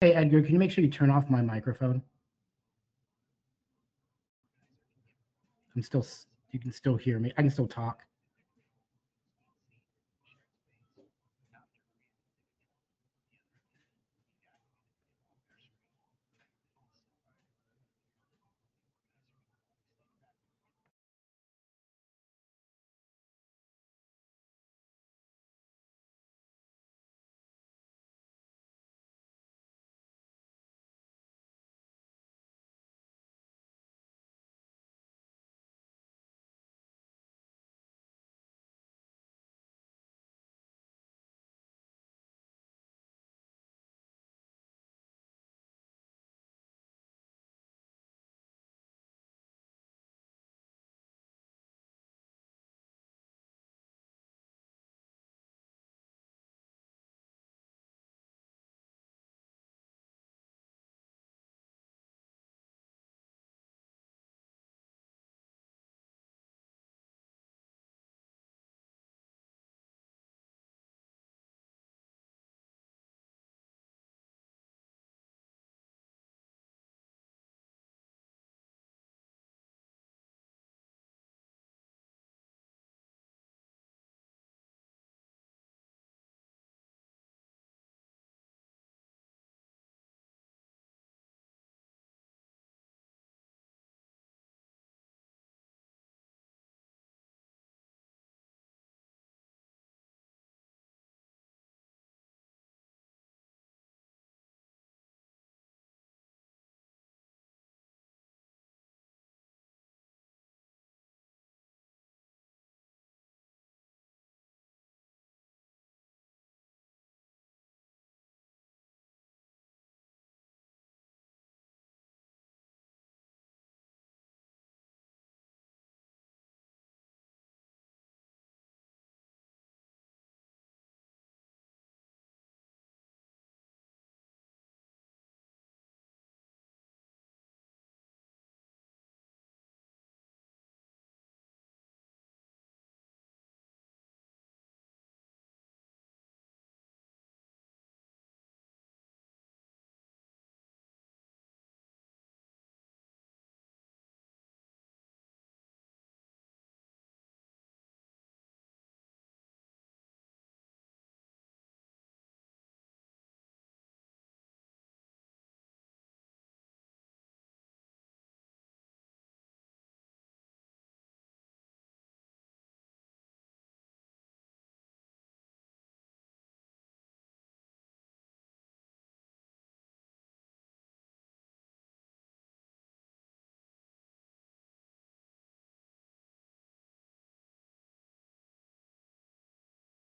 Hey, Edgar, can you make sure you turn off my microphone? You can still hear me. I can still talk.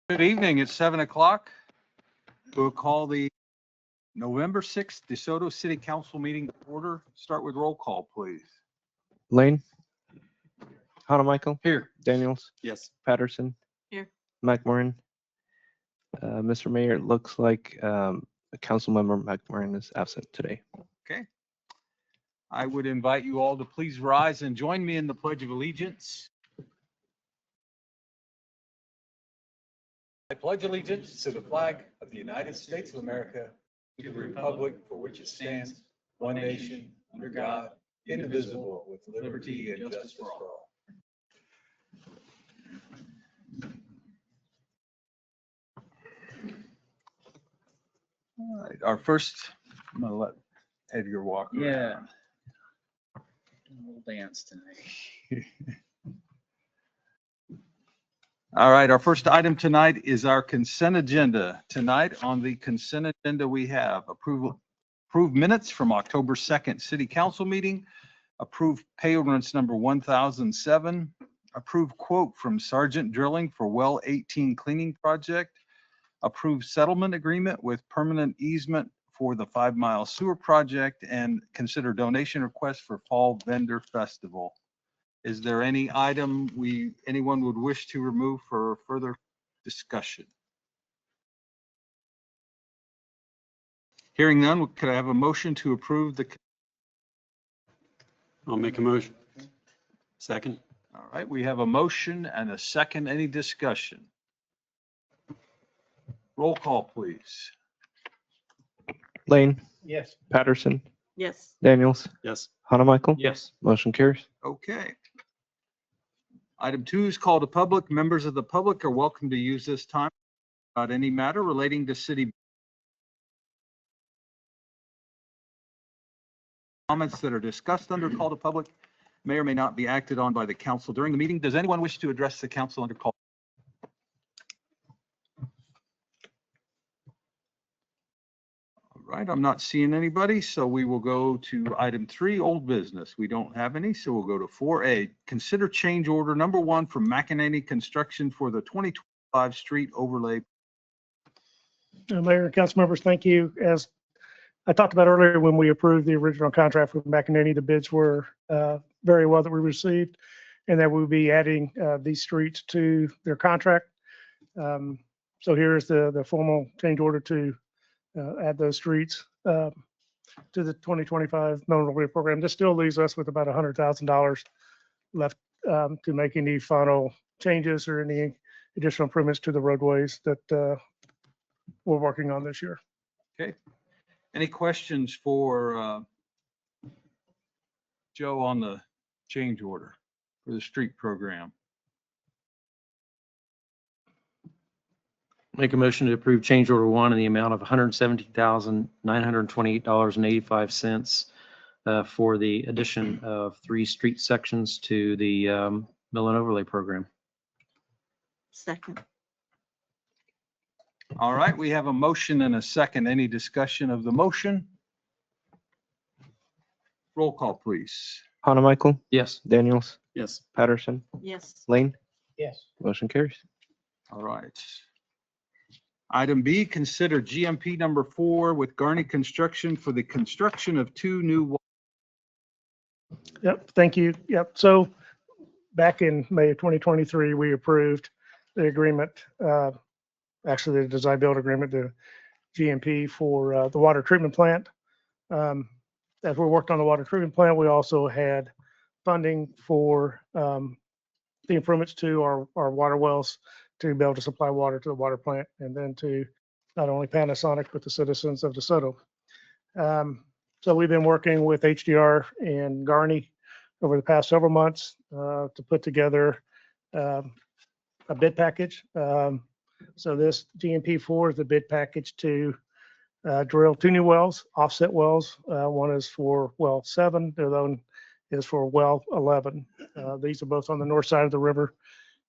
Good evening. It's 7 o'clock. We'll call the November 6th DeSoto City Council meeting to order. Start with roll call, please. Lane. Hannah Michael. Here. Daniels. Yes. Patterson. Here. McMurrin. Mr. Mayor, it looks like Councilmember McMurrin is absent today. Okay. I would invite you all to please rise and join me in the Pledge of Allegiance. I pledge allegiance to the flag of the United States of America, to the republic for which it stands, one nation, under God, indivisible, with liberty and justice for all. All right, our first, I'm gonna let Edgar walk. Yeah. We'll dance tonight. All right, our first item tonight is our consent agenda. Tonight on the consent agenda, we have approved minutes from October 2nd City Council meeting, approved pay ordinance number 1007, approved quote from Sergeant Drilling for Well 18 cleaning project, approved settlement agreement with permanent easement for the 5 Mile Sewer Project, and consider donation request for Fall Vendor Festival. Is there any item anyone would wish to remove for further discussion? Hearing none, could I have a motion to approve the? I'll make a motion. Second. All right, we have a motion and a second. Any discussion? Lane. Yes. Patterson, Yes. Daniels, Yes. Hanamichael. Yes. Motion carries. Okay. Item 2 is called to public. Members of the public are welcome to use this time about any matter relating to city comments that are discussed under call to public may or may not be acted on by the council during the meeting. Does anyone wish to address the council under call? All right, I'm not seeing anybody, so we will go to item 3, old business. We don't have any, so we'll go to 4A. Consider change order number 1 from McEnany Construction for the 2025 street overlay. Mayor and council members, thank you. As I talked about earlier, when we approved the original contract with McEnany, the bids were very well that we received, and that we'll be adding these streets to their contract. So here's the formal change order to add those streets to the 2025 mill road program. This still leaves us with about $100,000 left to make any final changes or any additional improvements to the roadways that we're working on this year. Okay. Any questions for Joe on the change order for the street program? Make a motion to approve change order 1 in the amount of $117,928.85 for the addition of 3 street sections to the mill and overlay program. Second. All right, we have a motion and a second. Any discussion of the motion? Roll call, please. Hanamichael, Yes. Daniels, Yes. Patterson, Yes. Lane. Yes. Motion carries. All right. Item B, consider GMP number 4 with Garney Construction for the construction of 2 new. Yep, thank you. Yep. So back in May of 2023, we approved the agreement, actually the design build agreement to GMP for the water treatment plant. As we worked on the water treatment plant, we also had funding for the improvements to our water wells to be able to supply water to the water plant and then to not only Panasonic, but the citizens of DeSoto. So we've been working with HDR and Garney over the past several months to put together a bid package. So this GMP4 is the bid package to drill 2 new wells, offset wells. One is for well 7, the other one is for well 11. These are both on the north side of the river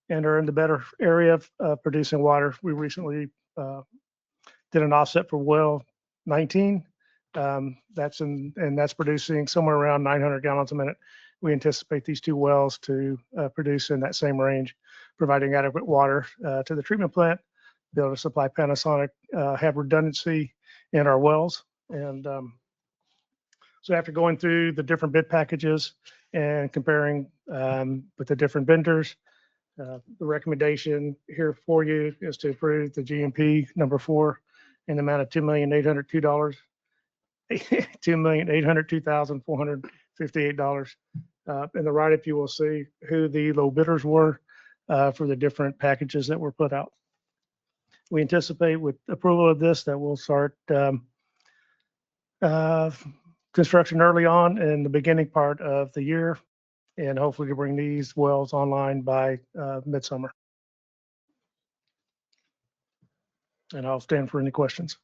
and are in the better area of producing water. We recently did an offset for well 19. That's producing somewhere around 900 gallons a minute. We anticipate these 2 wells to produce in that same range, providing adequate water to the treatment plant, be able to supply Panasonic, have redundancy in our wells. And so after going through the different bid packages and comparing with the different vendors, the recommendation here for you is to approve the GMP number 4 in the amount of $2,802. $2,802,458. In the write-up, you will see who the low bidders were for the different packages that were put out. We anticipate with approval of this that we'll start construction early on in the beginning part of the year, and hopefully to bring these wells online by midsummer. And I'll stand for any questions.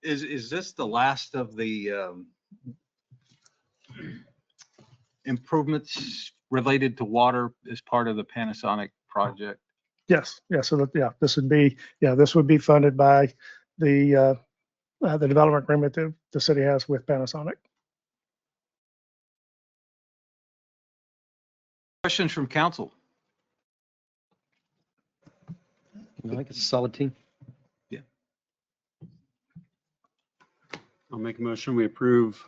Is this the last of the improvements related to water as part of the Panasonic project? Yes, yeah. So that, this would be funded by the development agreement that the city has with Panasonic. Questions from council? I think it's a solid team. I'll make a motion, we approve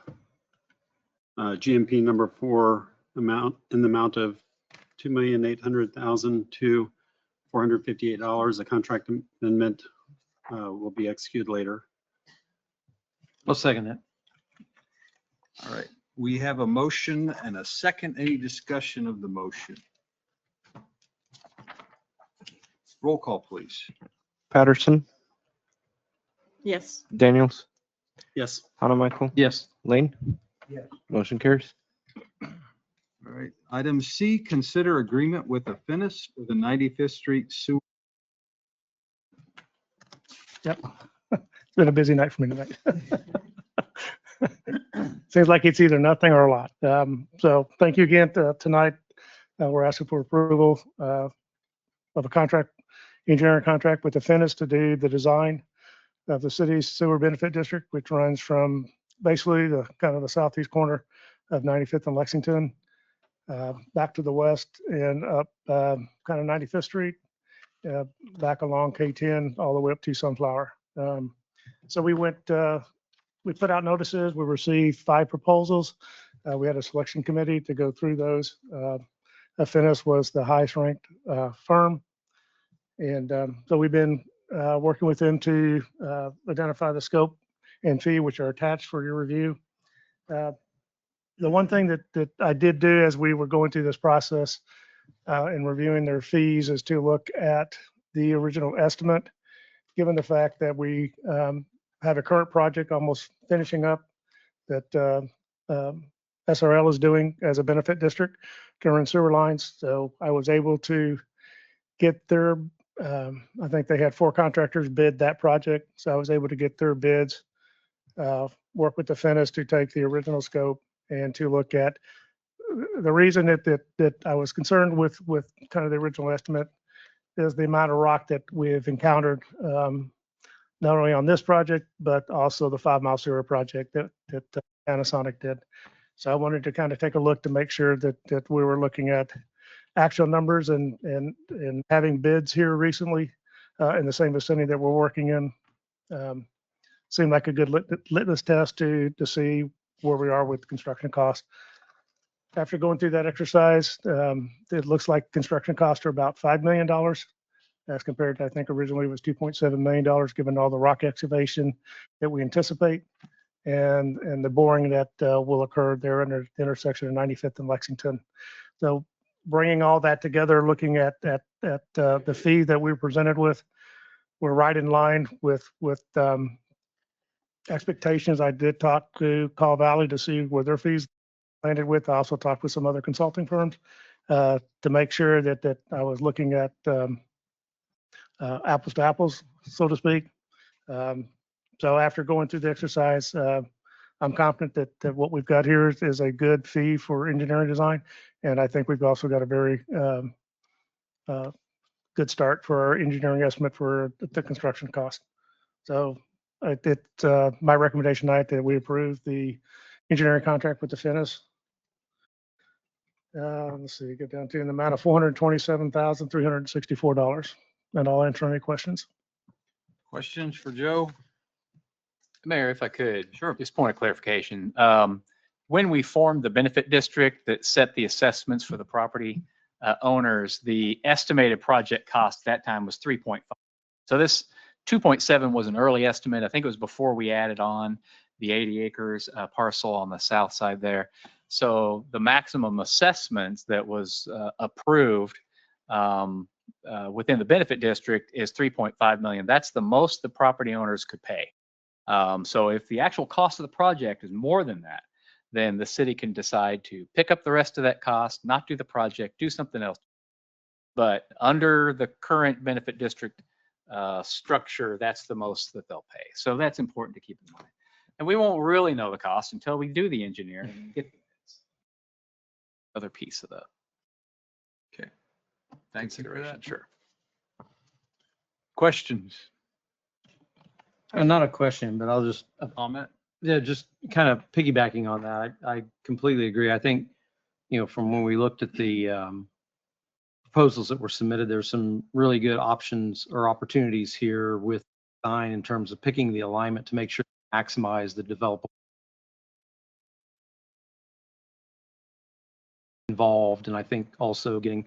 GMP number 4 amount in the amount of $2,800,000 to $458. The contract amendment will be executed later. I'll second that. All right, we have a motion and a second. Any discussion of the motion? Roll call, please. Patterson, Yes. Daniels, Yes. Hannah Michael, Yes. Lane, Yes. motion carries. All right. Item C, consider agreement with the Finis for the 95th Street sewer. Yep. It's been a busy night for me tonight. Seems like it's either nothing or a lot. So thank you again tonight. We're asking for approval of a contract, engineering contract with the Finis to do the design of the city's sewer benefit district, which runs from basically the kind of the southeast corner of 95th and Lexington, back to the west and up kind of 95th Street, back along K10 all the way up to Sunflower. So we put out notices. We received 5 proposals. We had a selection committee to go through those. Finis was the highest ranked firm. And so we've been working with them to identify the scope and fee, which are attached for your review. The one thing that I did do as we were going through this process and reviewing their fees is to look at the original estimate, given the fact that we have a current project almost finishing up that SRL is doing as a benefit district to run sewer lines. So I was able to get their, I think they had 4 contractors bid that project. So I was able to get their bids, work with the Finis to take the original scope and to look at the reason that I was concerned with kind of the original estimate is the amount of rock that we've encountered, not only on this project, but also the 5 Mile Sewer project that Panasonic did. So I wanted to kind of take a look to make sure that we were looking at actual numbers and having bids here recently in the same vicinity that we're working in. Seemed like a good litmus test to see where we are with construction costs. After going through that exercise, it looks like construction costs are about $5 million as compared to, I think originally it was $2.7 million, given all the rock excavation that we anticipate and the boring that will occur there under the intersection of 95th and Lexington. So bringing all that together, looking at the fee that we were presented with, we're right in line with expectations. I did talk to Call Valley to see where their fees landed with. I also talked with some other consulting firms to make sure that I was looking at apples to apples, so to speak. So after going through the exercise, I'm confident that what we've got here is a good fee for engineering design. And I think we've also got a very good start for our engineering estimate for the construction cost. So it's my recommendation tonight that we approve the engineering contract with the Finis. Let's see, get down to an amount of $427,364. And I'll answer any questions. Questions for Joe? Mayor, if I could. Sure. Just point of clarification. When we formed the benefit district that set the assessments for the property owners, the estimated project cost at that time was 3.5. So this 2.7 was an early estimate. I think it was before we added on the 80 acres parcel on the south side there. So the maximum assessments that was approved within the benefit district is 3.5 million. That's the most the property owners could pay. So if the actual cost of the project is more than that, then the city can decide to pick up the rest of that cost, not do the project, do something else. But under the current benefit district structure, that's the most that they'll pay. So that's important to keep in mind. And we won't really know the cost until we do the engineering and get the bids. Other piece of the Okay. Thanks for consideration. that. Sure. Questions? Not a question, but I'll just, Comment? yeah, just kind of piggybacking on that. I completely agree. I think, from when we looked at the proposals that were submitted, there's some really good options or opportunities here with design in terms of picking the alignment to make sure to maximize the developer involved. And I think also getting,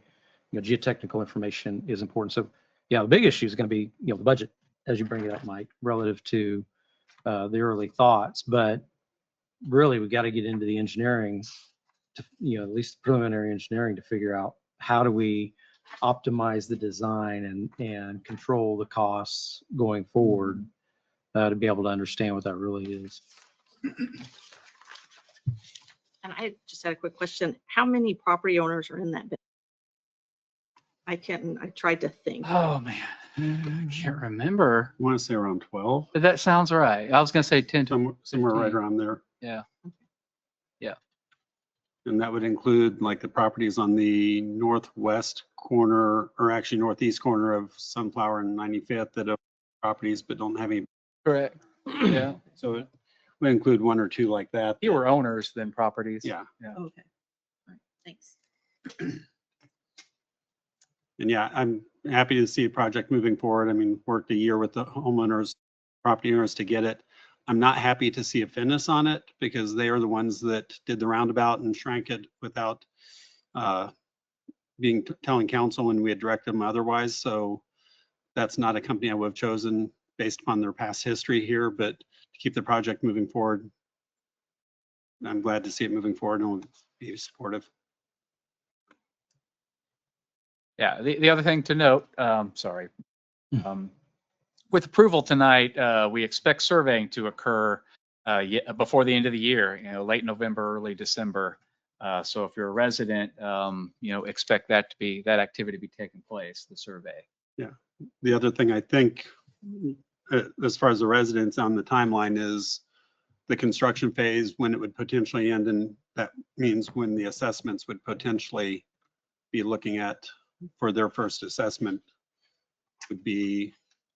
geotechnical information is important. So yeah, the big issue is going to be, the budget, as you bring it up, Mike, relative to the early thoughts. But really, we got to get into the engineering to, at least preliminary engineering to figure out how do we optimize the design and control the costs going forward to be able to understand what that really is. And I just had a quick question. How many property owners are in that business? I tried to think. Oh, man. I can't remember. I want to say around 12, But that sounds right. I was going to say 10 to somewhere right 15. around there. Yeah. And that would include like the properties on the northwest corner, or actually northeast corner of Sunflower and 95th that are properties but don't have any. Correct. Yeah. So it would include one or two like that. Fewer owners than properties. Yeah. Yeah. Okay. All right, thanks. And yeah, I'm happy to see a project moving forward. I mean, worked a year with the homeowners, property owners to get it. I'm not happy to see a finish on it because they are the ones that did the roundabout and shrank it without telling council when we had directed them otherwise. So that's not a company I would have chosen based upon their past history here, but to keep the project moving forward, I'm glad to see it moving forward and will be supportive. Yeah. The other thing to note, sorry. With approval tonight, we expect surveying to occur before the end of the year, late November, early December. So if you're a resident, expect that activity to be taking place, the survey. Yeah. The other thing I think, as far as the residents on the timeline, is the construction phase, when it would potentially end. And that means when the assessments would potentially be looking at for their first assessment would be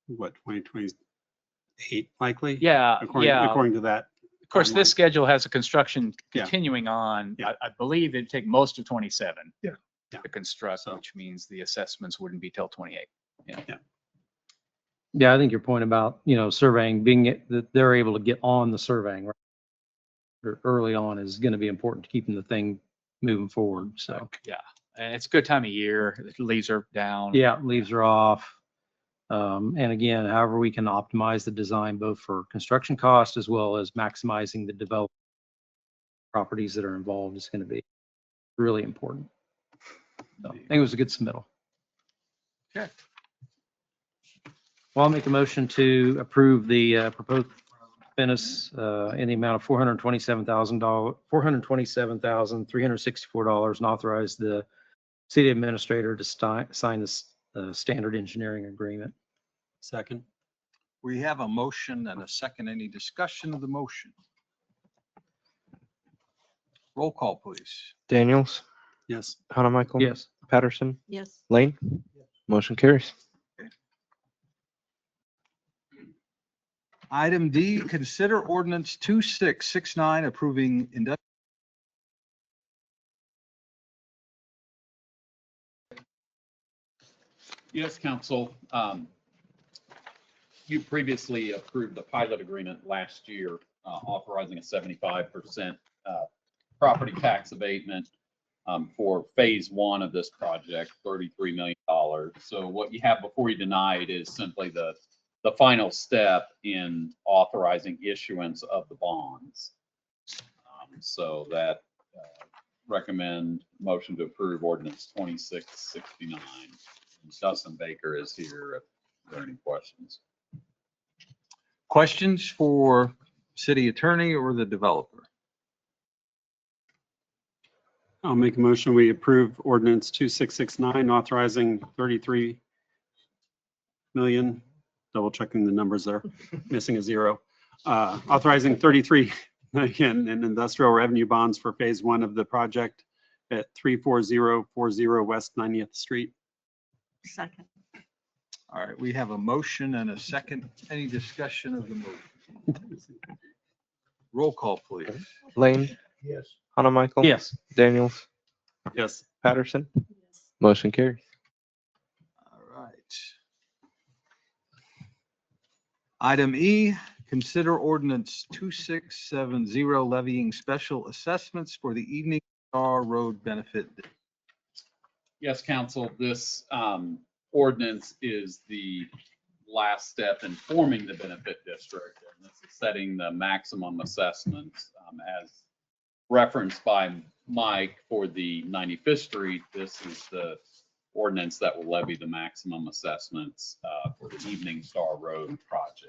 what, 2028 likely? Yeah. According to that. Of course, this timeline. schedule has a construction Yeah. continuing on. Yeah. I believe it'd take most of 27 Yeah. to construct, So- which means the assessments wouldn't be till 28. Yeah, I think your point about, surveying, that they're able to get on the surveying early on is going to be important to keeping the thing moving forward. So, Yeah. And it's a good time of year. The leaves are down. yeah, leaves are off. And again, however we can optimize the design, both for construction cost as well as maximizing the development properties that are involved, is going to be really important. So I think it was a good submittal. Okay. Well, I'll make a motion to approve the proposed finish in the amount of $427,364 and authorize the city administrator to sign this standard engineering agreement. Second. We have a motion and a second. Any discussion of the motion? Roll call, please. Daniels, Yes. Michael. Yes. Patterson, Yes. Lane. Motion carries. Item D, consider ordinance 2669 approving industrial. Yes, council. You previously approved the pilot agreement last year, authorizing a 75% property tax abatement for phase one of this project, $33 million. So what you have before you tonight is simply the final step in authorizing issuance of the bonds. So that recommend motion to approve ordinance 2669. Dustin Baker is here if there are any questions. Questions for city attorney or the developer? I'll make a motion. We approve ordinance 2669, authorizing 33 million, double checking the numbers there, missing a zero. Authorizing 33 million in industrial revenue bonds for phase one of the project at 34040 West 90th Street. Second. All right, we have a motion and a second. Any discussion of the motion? Roll call, please. Lane, Yes. Michael. Yes. Daniels, Yes. Patterson. Yes. Motion carries. All right. Item E, consider ordinance 2670 levying special assessments for the Evening Star Road benefit. Yes, council, this ordinance is the last step in forming the benefit district. And this is setting the maximum assessments as referenced by Mike for the 95th Street. This is the ordinance that will levy the maximum assessments for the Evening Star Road project.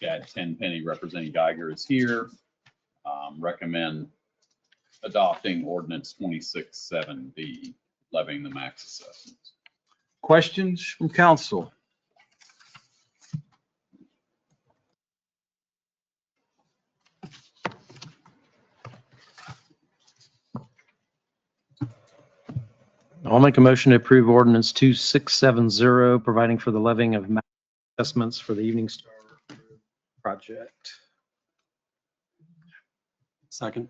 Chad Tenpenny representing Geiger is here. Recommend adopting ordinance 26-7B, levying the max assessments. Questions from council? I'll make a motion to approve ordinance 2670, providing for the levying of max assessments for the Evening Star project. Second.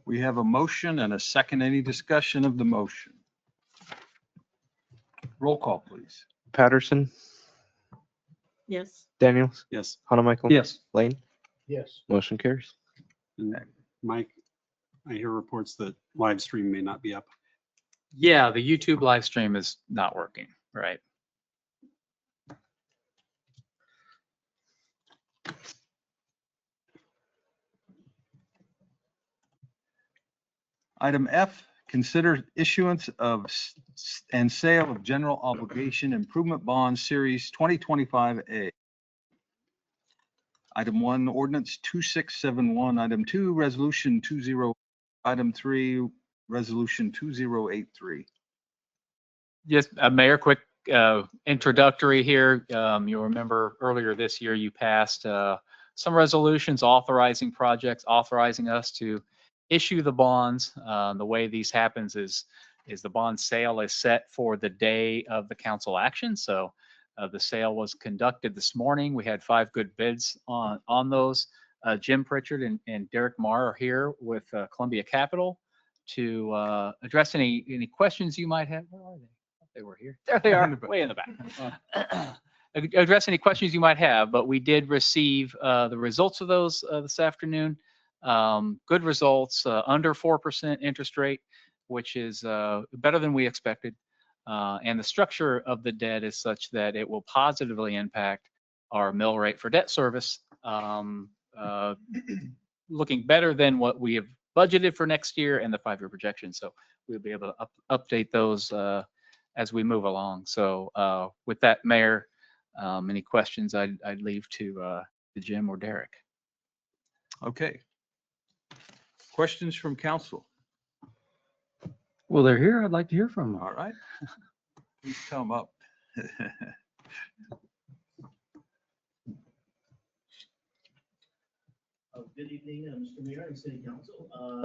We have a motion and a second. Any discussion of the motion? Roll call, please. Patterson, Yes. Daniels, Yes. Hanamichael. Yes. Lane, Yes. motion carries. And Mike, I hear reports that live stream may not be up. Yeah, the YouTube live stream is not working, right? Item F, consider issuance of and sale of general obligation improvement bonds series 2025A. Item 1, ordinance 2671. Item 2, resolution 20. Item 3, resolution 2083. Yes, Mayor, quick introductory here. You'll remember earlier this year you passed some resolutions authorizing projects, authorizing us to issue the bonds. The way these happens is the bond sale is set for the day of the council action. So the sale was conducted this morning. We had 5 good bids on those. Jim Pritchard and Derek Marr are here with Columbia Capital to address any questions you might have. Where are they? They were here. There they are, way in the back. Address any questions you might have, but we did receive the results of those this afternoon. Good results, under 4% interest rate, which is better than we expected. And the structure of the debt is such that it will positively impact our mill rate for debt service, looking better than what we have budgeted for next year and the 5-year projection. So we'll be able to update those as we move along. So with that, Mayor, any questions I'd leave to Jim or Derek. Okay. Questions from council? Well, they're here. I'd like to hear from them. All right. Please come up. Good evening, Mr. Mayor and City Council.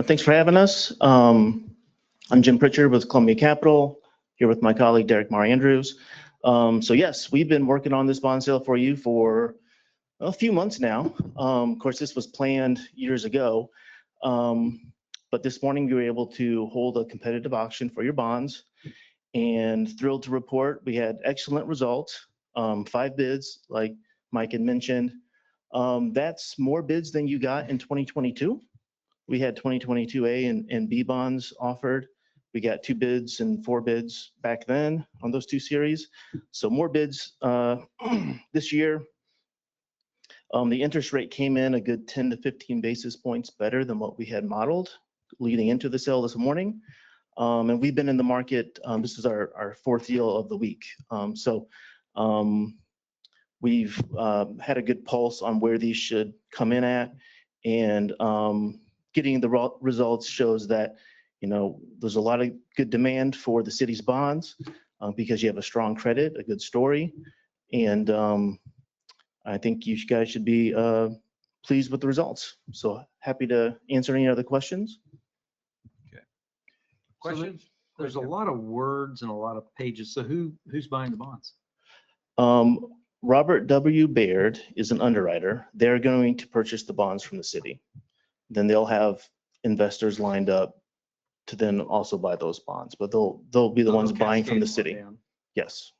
Thanks for having us. I'm Jim Pritchard with Columbia Capital, here with my colleague Derek Marr Andrews. So yes, we've been working on this bond sale for you for a few months now. Of course, this was planned years ago. But this morning we were able to hold a competitive auction for your bonds, and thrilled to report we had excellent results. 5 bids, like Mike had mentioned. That's more bids than you got in 2022. We had 2022 A and B bonds offered. We got 2 bids and 4 bids back then on those 2 series. So more bids this year. The interest rate came in a good 10 to 15 basis points better than what we had modeled leading into the sale this morning. And we've been in the market. This is our 4th deal of the week. We've had a good pulse on where these should come in at, and getting the results shows that, you know, there's a lot of good demand for the city's bonds because you have a strong credit, a good story, and I think you guys should be pleased with the results. So happy to answer any other questions. Okay. Questions? There's a lot of words and a lot of pages. So who's buying the bonds? Robert W. Baird is an underwriter. They're going to purchase the bonds from the city. Then they'll have investors lined up to then also buy those bonds, but they'll be the ones buying from the city. Yes.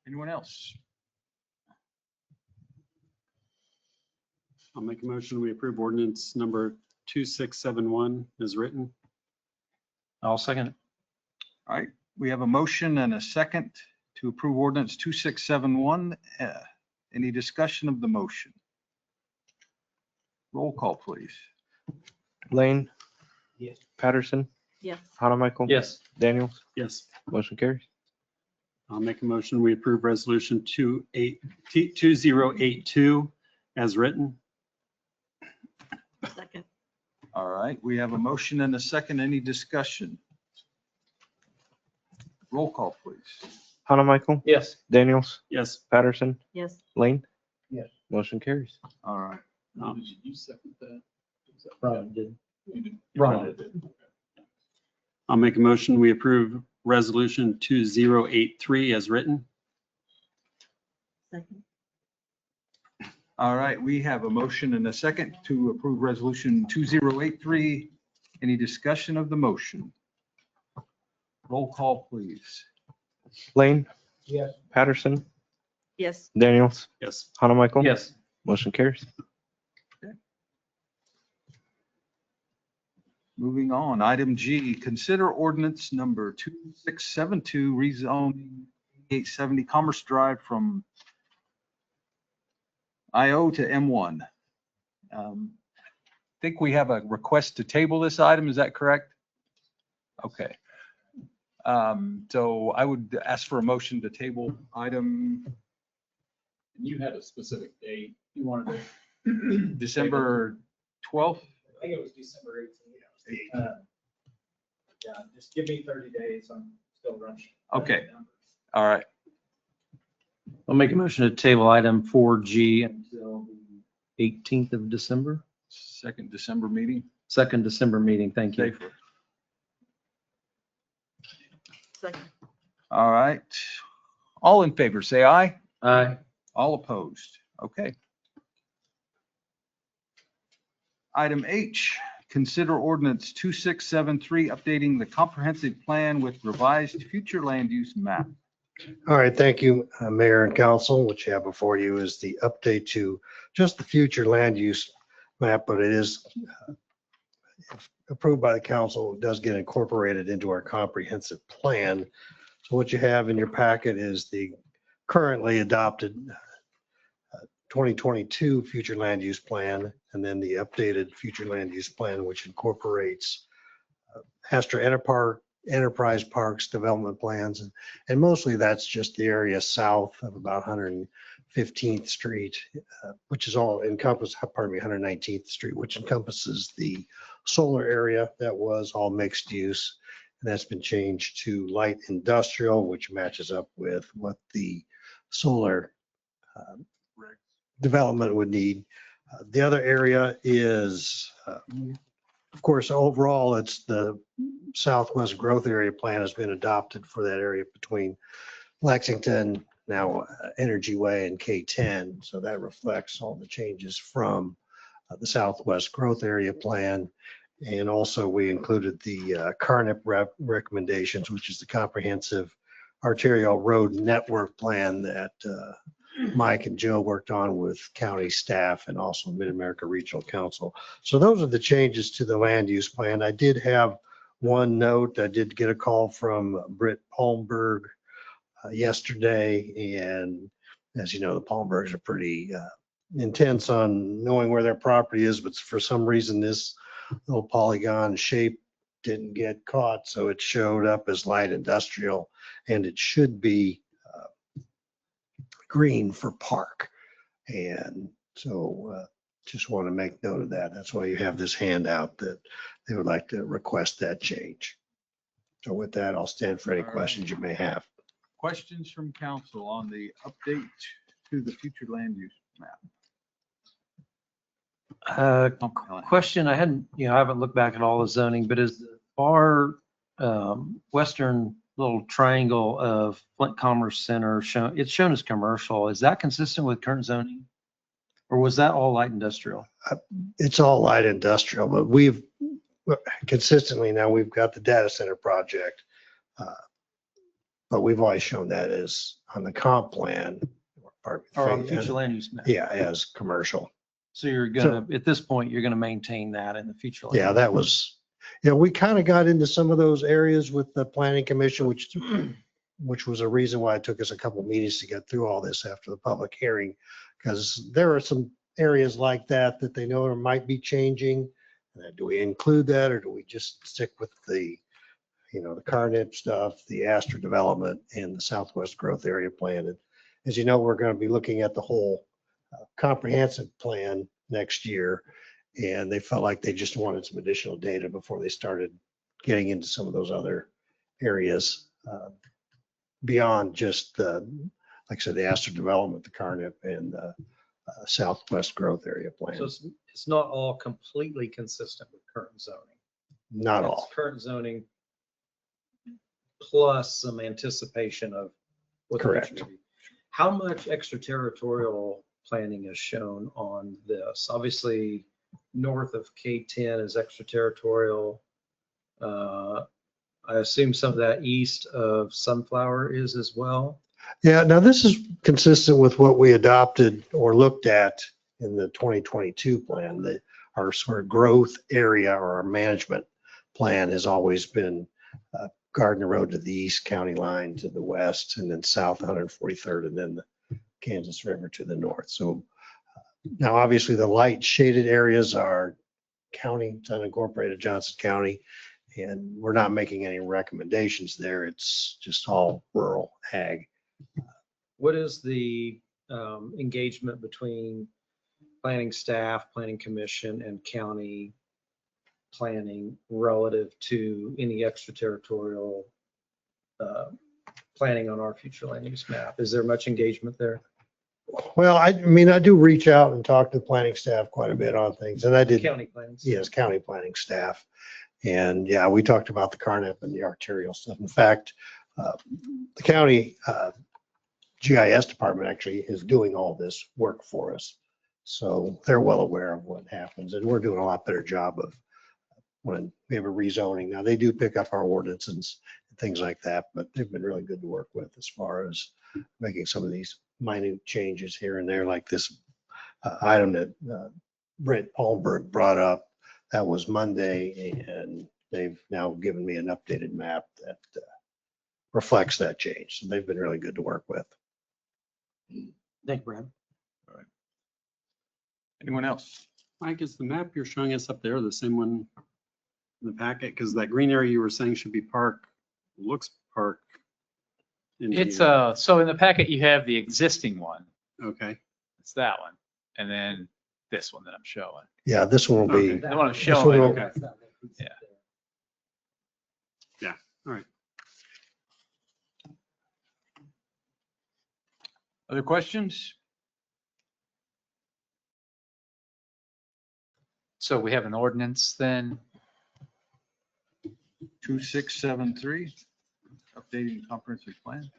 Anyone else? I'll make a motion. We approve ordinance number 2671 as written. I'll second it. All right, we have a motion and a second to approve ordinance 2671. Any discussion of the motion? Roll call, please. Lane, Yes. Patterson, Yes. Hannah Michael. Yes. Daniels. Yes. Motion carries. I'll make a motion. We approve resolution 2082 as written. Second. All right, we have a motion and a second. Any discussion? Roll call, please. Hannah Michael. Yes. Daniels. Yes. Patterson. Yes. Lane. Yes. Motion carries. All right. Um, Did you second that? Ron did. You did. Ron did. I'll make a motion. We approve resolution 2083 as written. Second. All right, we have a motion and a second to approve resolution 2083. Any discussion of the motion? Roll call, please. Lane. Yes. Patterson. Yes. Daniels. Yes. Hannah Michael. Yes. Motion carries. Moving on, item G, consider ordinance number 2672 rezoning 870 Commerce Drive from IO to M1. Think we have a request to table this item, is that correct? Okay. So I would ask for a motion to table item And you had a specific date. You wanted to. December 12th. I think it was December 18th. Yeah, just give me 30 days. I'm still running. Okay. All right. I'll make a motion to table item 4G until the 18th of December, Second December meeting. 2nd December meeting. Thank you. Safer. Second. All right. All in favor, say aye. Aye. All opposed. Okay. Item H, consider ordinance 2673, updating the comprehensive plan with revised future land use map. All right, thank you, Mayor and Council. What you have before you is the update to just the future land use map, but it is if approved by the council. It does get incorporated into our comprehensive plan. So what you have in your packet is the currently adopted 2022 future land use plan, and then the updated future land use plan, which incorporates Astor Enterprise Parks development plans. And mostly that's just the area south of about 115th Street, which is all 119th Street, which encompasses the solar area that was all mixed use. And that's been changed to light industrial, which matches up with what the solar development would need. The other area is, of course, overall, it's the Southwest Growth Area Plan has been adopted for that area between Lexington, now Energy Way, and K10. So that reflects all the changes from the Southwest Growth Area Plan. And also we included the CARNIP recommendations, which is the comprehensive arterial road network plan that Mike and Joe worked on with county staff and also Mid-America Regional Council. So those are the changes to the land use plan. I did have one note. I did get a call from Britt Palmberg yesterday. And as you know, the Palmbergs are pretty intense on knowing where their property is, but for some reason, this little polygon shape didn't get caught. So it showed up as light industrial, and it should be green for park. And so just want to make note of that. That's why you have this handout that they would like to request that change. So with that, I'll stand for any questions you may have. Questions from council on the update to the future land use map? Question, I haven't looked back at all the zoning, but is the far western little triangle of Flint Commerce Center shown, it's shown as commercial. Is that consistent with current zoning? Or was that all light industrial? It's all light industrial, but we've consistently now we've got the data center project. But we've always shown that as on the comp plan. Or on the future land use map? Yeah, as commercial. So you're gonna, at this point, you're gonna maintain that in the future? land Yeah, use that was, we kind of got into some of those areas with the planning commission, which was a reason why it took us a couple of meetings to get through all this after the public hearing, because there are some areas like that they know might be changing. Do we include that, or do we just stick with the the Carnip stuff, the Astor development, and the Southwest Growth Area Plan. And as you know, we're going to be looking at the whole comprehensive plan next year. And they felt like they just wanted some additional data before they started getting into some of those other areas beyond just the, like I said, the Astor development, the Carnip, and the Southwest Growth Area So Plan. it's not all completely consistent with current zoning. Not It's all. current zoning plus some anticipation of what the future Correct. may be. How much extraterritorial planning is shown on this? Obviously, north of K10 is extraterritorial. I assume some of that east of Sunflower is as well. Yeah, now this is consistent with what we adopted or looked at in the 2022 plan, that our sort of growth area or our management plan has always been Gardner Road to the east, county line to the west, and then south 143rd, and then the Kansas River to the north. So now obviously the light shaded areas are county, it's unincorporated Johnson County, and we're not making any recommendations there. It's just all rural ag. What is the engagement between planning staff, planning commission, and county planning relative to any extraterritorial planning on our future land use map? Is there much engagement there? Well, I mean, I do reach out and talk to the planning staff quite a bit on things, and I did. County planning. Yes, county planning staff. And yeah, we talked about the Carnip and the arterial stuff. In fact, the county GIS department actually is doing all this work for us. So they're well aware of what happens, and we're doing a lot better job of when we have a rezoning. Now, they do pick up our ordinances and things like that, but they've been really good to work with as far as making some of these minute changes here and there, like this item that Brent Palmberg brought up. That was Monday, and they've now given me an updated map that reflects that change. So they've been really good to work with. Thank you, Brad. Anyone else? Mike, is the map you're showing us up there the same one in the packet? Because that green area you were saying should be park, looks park. in It's, here. so in the packet, you have the existing one. Okay. It's that one. And then this one that I'm showing. Yeah, this one will be. Okay. The one I'm one showing. will- Okay. Yeah. Yeah, all right. Other questions? So we have an ordinance then. 2673, updating comprehensive plan.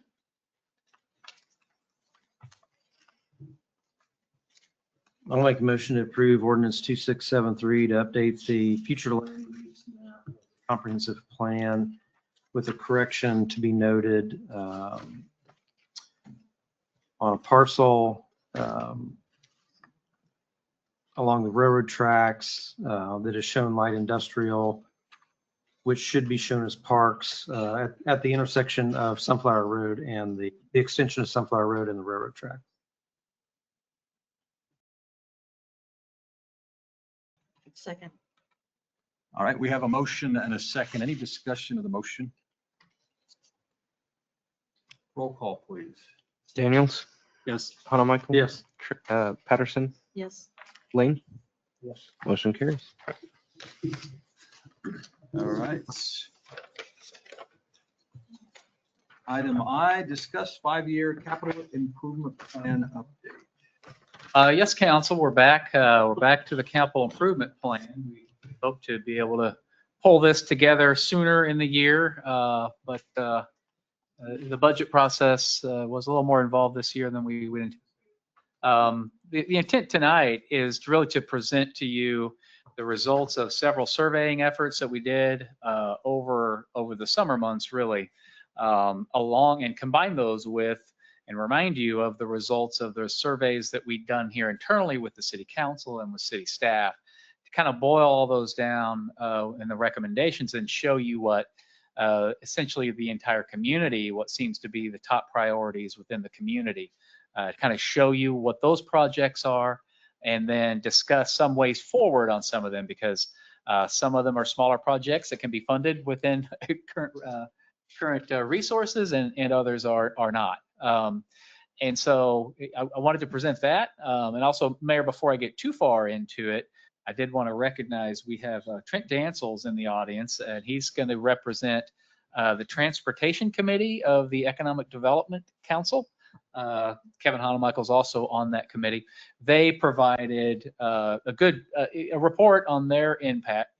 I'll make a motion to approve ordinance 2673 to update the future land use map comprehensive plan with a correction to be noted on a parcel along the railroad tracks that is shown light industrial, which should be shown as parks at the intersection of Sunflower Road and the extension of Sunflower Road and the railroad track. Second. All right, we have a motion and a second. Any discussion of the motion? Roll call, please. Daniels, Yes. Hanamichael. Yes. Patterson, Yes. Lane, Yes. motion carries. All right. Item I, discuss 5-year capital improvement plan update. Yes, council, we're back. We're back to the capital improvement plan. We hope to be able to pull this together sooner in the year, but the budget process was a little more involved this year than we would anticipate. The intent tonight is really to present to you the results of several surveying efforts that we did over the summer months, really, along and combine those with and remind you of the results of the surveys that we've done here internally with the city council and with city staff to kind of boil all those down in the recommendations and show you what essentially the entire community, what seems to be the top priorities within the community, to kind of show you what those projects are and then discuss some ways forward on some of them, because Some of them are smaller projects that can be funded within current resources, and others are not. And so I wanted to present that. And also, Mayor, before I get too far into it, I did want to recognize we have Trent Dansels in the audience, and he's going to represent the Transportation Committee of the Economic Development Council. Kevin Hanemichael's also on that committee. They provided a report on their impact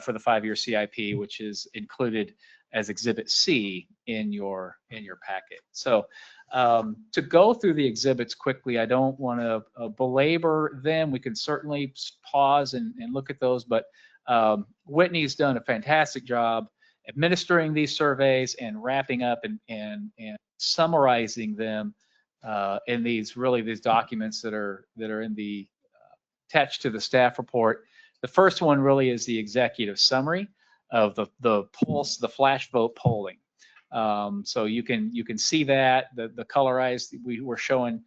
for the 5-year CIP, which is included as Exhibit C in your packet. So to go through the exhibits quickly, I don't want to belabor them. We can certainly pause and look at those, but Whitney's done a fantastic job administering these surveys and wrapping up and summarizing them in these documents that are in the attached to the staff report. The first one really is the executive summary of the polls, the flash vote polling. So you can see that the colorized, we were showing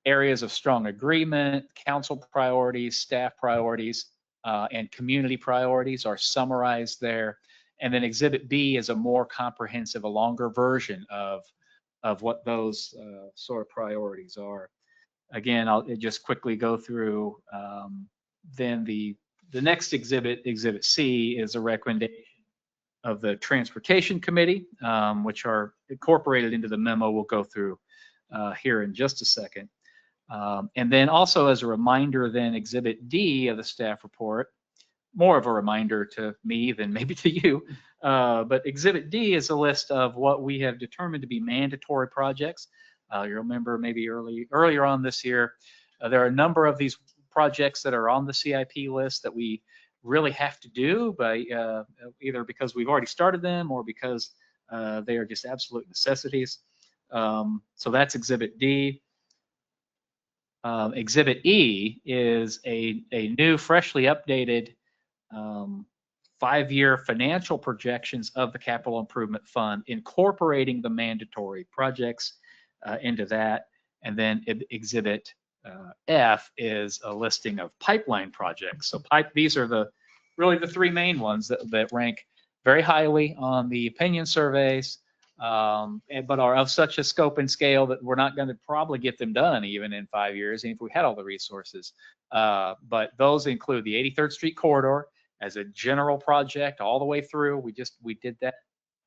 areas of strong agreement, council priorities, staff priorities, and community priorities are summarized there. And then Exhibit B is a more comprehensive, a longer version of what those sort of priorities are. Again, I'll just quickly go through. Then the next exhibit, Exhibit C, is a recommendation of the Transportation Committee, which are incorporated into the memo we'll go through here in just a second. And then also as a reminder, then Exhibit D of the staff report, more of a reminder to me than maybe to you, but Exhibit D is a list of what we have determined to be mandatory projects. You remember maybe earlier on this year, there are a number of these projects that are on the CIP list that we really have to do, by either because we've already started them or because they are just absolute necessities. So that's Exhibit D. Exhibit E is a new, freshly updated 5-year financial projections of the Capital Improvement Fund, incorporating the mandatory projects into that. And then Exhibit F is a listing of pipeline projects. So these are really the 3 main ones that rank very highly on the opinion surveys, but are of such a scope and scale that we're not going to probably get them done even in 5 years, even if we had all the resources. But those include the 83rd Street corridor as a general project all the way through. We did that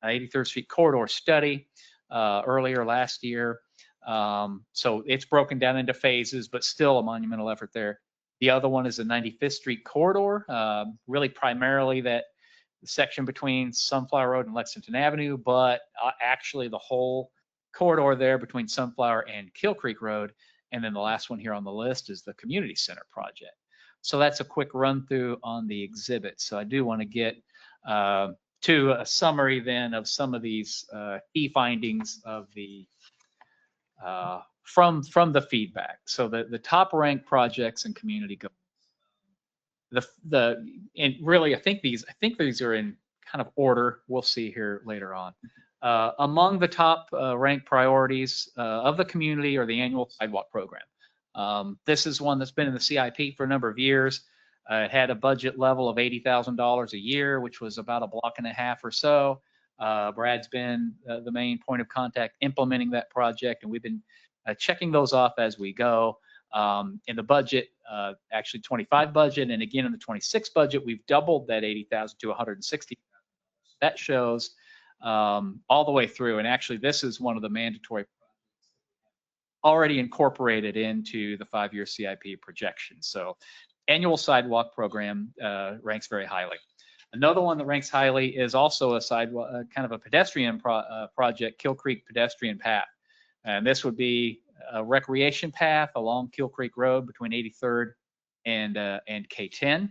83rd Street corridor study earlier last year. So it's broken down into phases, but still a monumental effort there. The other one is the 95th Street corridor, really primarily that section between Sunflower Road and Lexington Avenue, but actually the whole corridor there between Sunflower and Kill Creek Road. And then the last one here on the list is the Community Center project. So that's a quick run through on the exhibit. So I do want to get to a summary then of some of these key findings of the from the feedback. So the top ranked projects in community goals. And really I think these are in kind of order. We'll see here later on. Among the top ranked priorities of the community are the annual sidewalk program. This is one that's been in the CIP for a number of years. It had a budget level of $80,000 a year, which was about a block and a half or so. Brad's been the main point of contact implementing that project, and we've been checking those off as we go. In the budget, actually 25 budget, and again in the 26 budget, we've doubled that 80,000 to 160,000. That shows all the way through, and actually this is one of the mandatory already incorporated into the 5-year CIP projection. So annual sidewalk program ranks very highly. Another one that ranks highly is also a sidewalk, kind of a pedestrian project, Kill Creek Pedestrian Path. And this would be a recreation path along Kill Creek Road between 83rd and K10.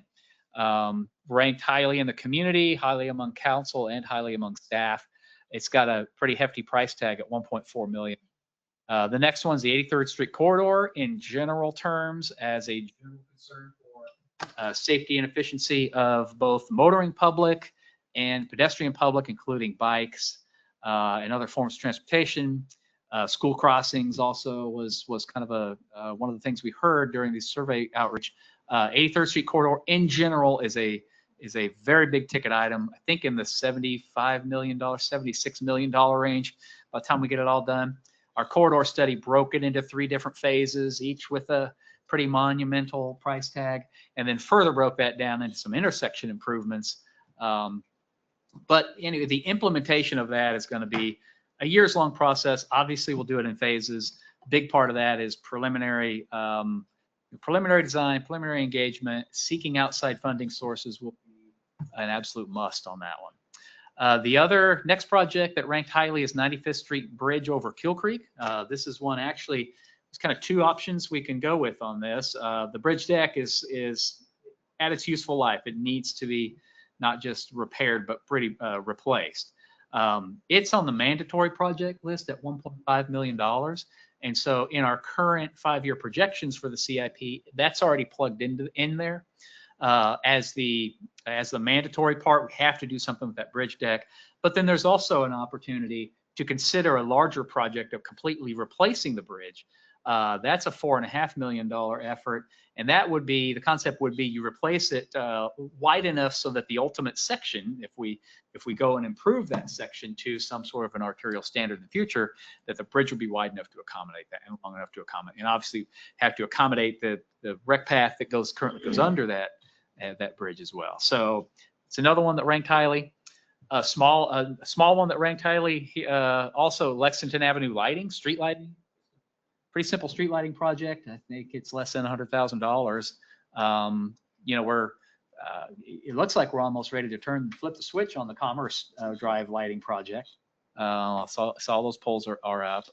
Ranked highly in the community, highly among council, and highly among staff. It's got a pretty hefty price tag at $1.4 million. The next one's the 83rd Street corridor. In general terms, as a general concern for safety and efficiency of both motoring public and pedestrian public, including bikes and other forms of transportation. School crossings also was kind of one of the things we heard during the survey outreach. 83rd Street corridor in general is a very big ticket item. I think in the $75 million, $76 million range by the time we get it all done. Our corridor study broke it into 3 different phases, each with a pretty monumental price tag, and then further broke that down into some intersection improvements. But anyway, the implementation of that is going to be a years-long process. Obviously, we'll do it in phases. Big part of that is preliminary design, preliminary engagement. Seeking outside funding sources will be an absolute must on that one. The other next project that ranked highly is 95th Street Bridge over Kill Creek. This is one actually, there's kind of 2 options we can go with on this. The bridge deck is at its useful life. It needs to be not just repaired, but pretty replaced. It's on the mandatory project list at $1.5 million. And so in our current 5-year projections for the CIP, that's already plugged in there. As the mandatory part, we have to do something with that bridge deck. But then there's also an opportunity to consider a larger project of completely replacing the bridge. That's a $4.5 million effort. And that would be, the concept would be you replace it wide enough so that the ultimate section, if we go and improve that section to some sort of an arterial standard in the future, that the bridge would be wide enough to accommodate that and long enough to accommodate, and obviously have to accommodate the rec path that currently goes under that bridge as well. So it's another one that ranked highly. A small one that ranked highly, also Lexington Avenue lighting, street lighting. Pretty simple street lighting project. I think it's less than $100,000. You know, it looks like we're almost ready to flip the switch on the Commerce Drive lighting project. Saw those polls are up.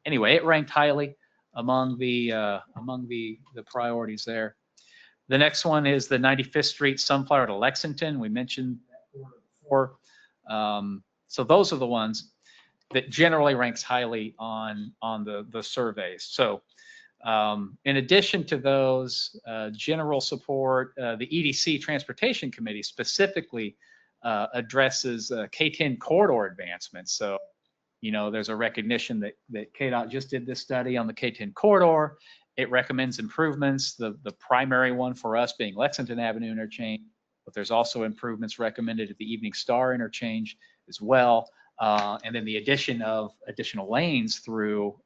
Anyway, it ranked highly among the priorities there. The next one is the 95th Street Sunflower to Lexington. We mentioned that before. So those are the ones that generally ranks highly on the surveys. So in addition to those, general support, the EDC Transportation Committee specifically addresses K-10 corridor advancements. So, you know, there's a recognition that KDOT just did this study on the K-10 corridor. It recommends improvements, the primary one for us being Lexington Avenue interchange, but there's also improvements recommended at the Evening Star interchange as well. And then the addition of additional lanes through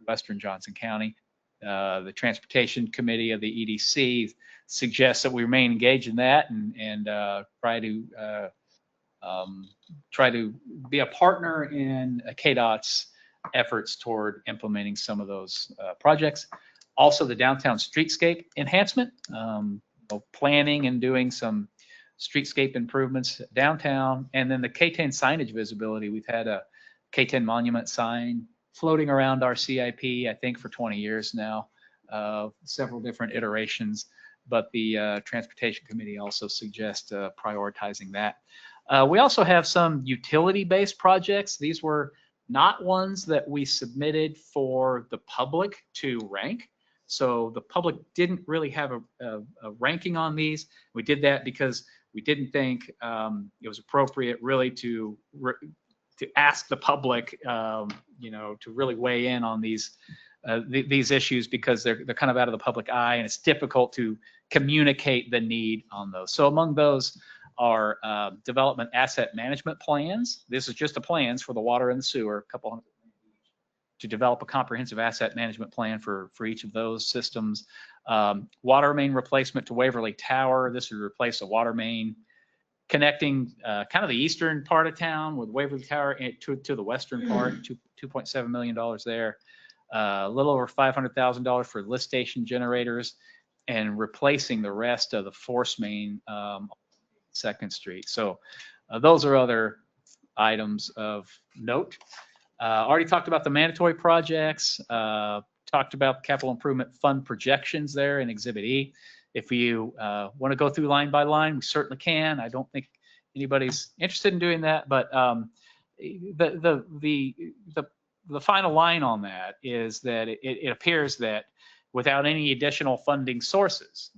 Western Johnson County. The Transportation Committee of the EDC suggests that we remain engaged in that and try to be a partner in KDOT's efforts toward implementing some of those projects. Also, the downtown streetscape enhancement, planning and doing some streetscape improvements downtown, and then the K-10 signage visibility. We've had a K-10 monument sign floating around our CIP, I think for 20 years now, several different iterations, but the Transportation Committee also suggests prioritizing that. We also have some utility-based projects. These were not ones that we submitted for the public to rank. So the public didn't really have a ranking on these. We did that because we didn't think it was appropriate really to ask the public, you know, to really weigh in on these issues because they're kind of out of the public eye, and it's difficult to communicate the need on those. So among those are development asset management plans. This is just the plans for the water and the sewer, a couple hundred to develop a comprehensive asset management plan for each of those systems. Water main replacement to Waverly Tower. This would replace a water main connecting kind of the eastern part of town with Waverly Tower to the western part, $2.7 million there. A little over $500,000 for lift station generators and replacing the rest of the force main on 2nd Street. So those are other items of note. Already talked about the mandatory projects, talked about the capital improvement fund projections there in Exhibit E. If you want to go through line by line, we certainly can. I don't think anybody's interested in doing that, but the final line on that is that it appears that without any additional funding sources,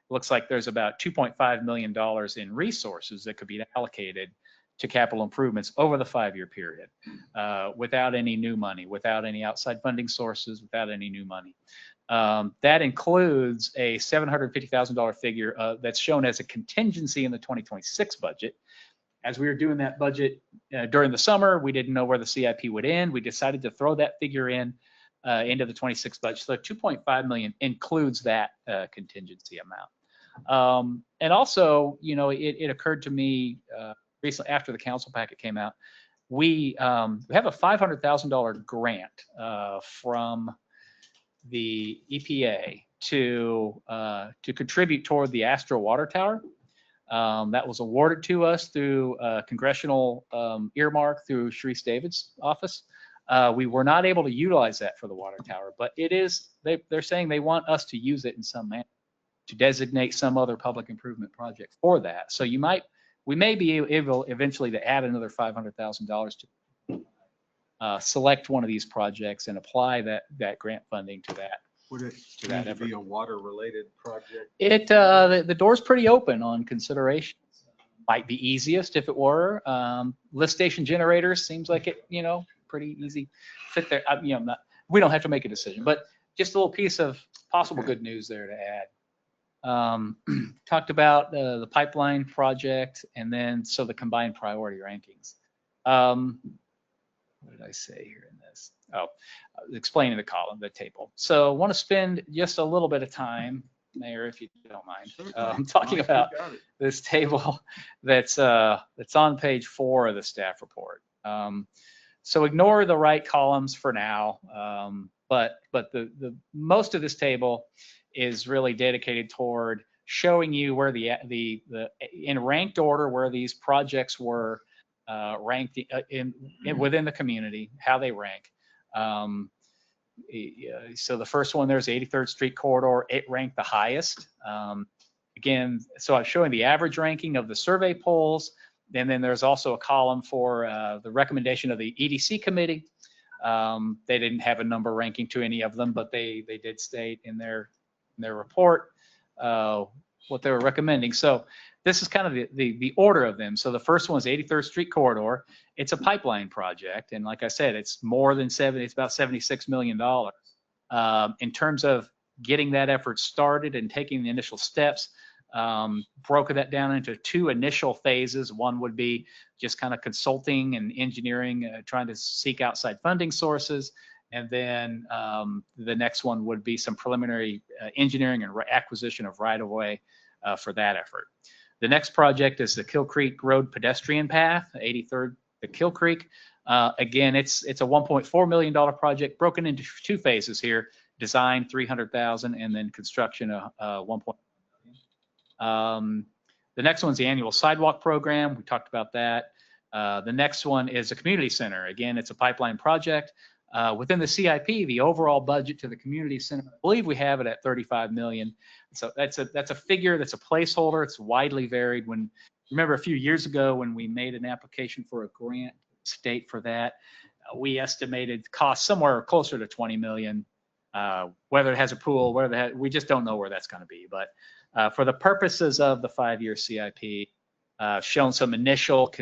looks like there's about $2.5 million in resources that could be allocated to capital improvements over the 5-year period, without any new money, without any outside funding sources, without any new money. That includes a $750,000 figure that's shown as a contingency in the 2026 budget. As we were doing that budget during the summer, we didn't know where the CIP would end. We decided to throw that figure into the 26 budget. So 2.5 million includes that contingency amount. And also, you know, it occurred to me recently after the council packet came out, we have a $500,000 grant from the EPA to contribute toward the Astro water tower. That was awarded to us through congressional earmark through Sharice David's office. We were not able to utilize that for the water tower, but it is, they're saying they want us to use it in some manner to designate some other public improvement project for that. So we may be able eventually to add another $500,000 to select one of these projects and apply that grant funding to that. Would it To that need to effort. be a water-related project? The door's pretty open on considerations. Might be easiest if it were. Lift station generators seems like it, you know, pretty easy fit there. You know, we don't have to make a decision, but just a little piece of possible good news there to add. Talked about the pipeline project, and then so the combined priority rankings. What did I say here in this? Oh, explaining the table. So I want to spend just a little bit of time, Mayor, if you don't mind, talking about this table that's on page 4 of the staff report. So ignore the right columns for now, but the most of this table is really dedicated toward showing you where the in ranked order where these projects were ranked within the community, how they rank. So the first one, there's 83rd Street corridor. It ranked the highest. Again, so I'm showing the average ranking of the survey polls. And then there's also a column for the recommendation of the EDC committee. They didn't have a number ranking to any of them, but they did state in their report what they were recommending. So this is kind of the order of them. So the first one is 83rd Street corridor. It's a pipeline project, and like I said, it's more than it's about $76 million. In terms of getting that effort started and taking the initial steps, broken that down into 2 initial phases. One would be just kind of consulting and engineering, trying to seek outside funding sources. And then the next one would be some preliminary engineering and acquisition of right-of-way for that effort. The next project is the Kill Creek Road pedestrian path, 83rd to Kill Creek. Again, it's a $1.4 million project broken into 2 phases here: design $300,000 and then construction $1.1 million. The next one's the annual sidewalk program. We talked about that. The next one is a community center. Again, it's a pipeline project. Within the CIP, the overall budget to the community center, I believe we have it at $35 million. So that's a figure, that's a placeholder. It's widely varied. Remember a few years ago when we made an application for a grant state for that, we estimated costs somewhere closer to 20 million. Whether it has a pool, we just don't know where that's going to be. But for the purposes of the 5-year CIP, shown some initial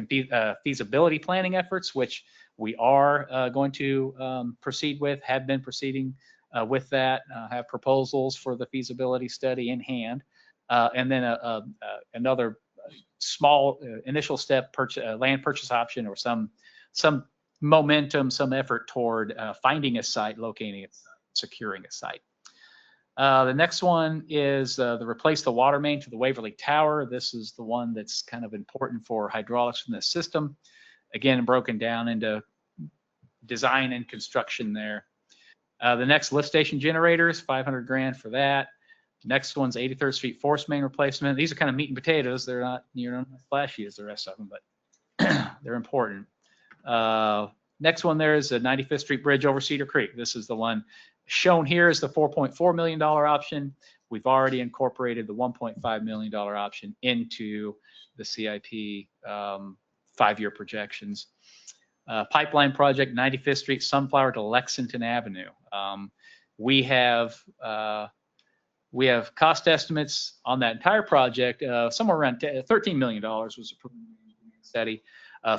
feasibility planning efforts, which we are going to proceed with, have been proceeding with that, have proposals for the feasibility study in hand, and then another small initial step, land purchase option, or some momentum, some effort toward finding a site, locating it, securing a site. The next one is the replace the water main to the Waverly Tower. This is the one that's kind of important for hydraulics from the system. Again, broken down into design and construction there. The next lift station generators, 500 grand for that. Next one's 83rd Street force main replacement. These are kind of meat and potatoes. They're not as flashy as the rest of them, but they're important. Next one there is a 95th Street bridge over Cedar Creek. This is the one shown here as the $4.4 million option. We've already incorporated the $1.5 million option into the CIP 5-year projections. Pipeline project, 95th Street Sunflower to Lexington Avenue. We have cost estimates on that entire project, somewhere around $13 million was a preliminary study.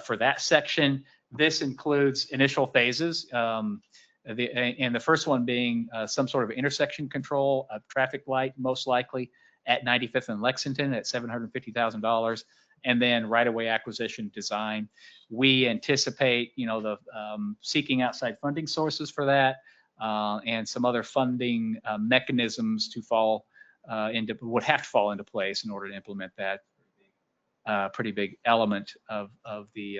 for that section. This includes initial phases. And the first one being some sort of intersection control, a traffic light, most likely at 95th and Lexington at $750,000, and then right-of-way acquisition design. We anticipate, the seeking outside funding sources for that, and some other funding mechanisms to would have to fall into place in order to implement that pretty big element of the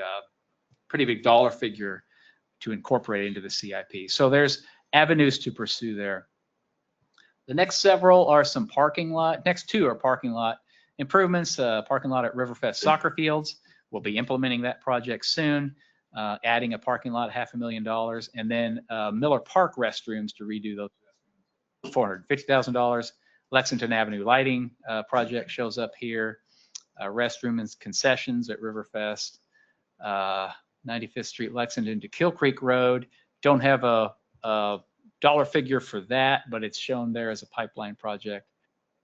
pretty big dollar figure to incorporate into the CIP. So there's avenues to pursue there. The next several are some next two are parking lot improvements, parking lot at Riverfest soccer fields. We'll be implementing that project soon, adding a parking lot, $500,000, and then Miller Park restrooms to redo those, $450,000. Lexington Avenue lighting project shows up here. Restroom and concessions at Riverfest. 95th Street, Lexington to Kill Creek Road. Don't have a dollar figure for that, but it's shown there as a pipeline project.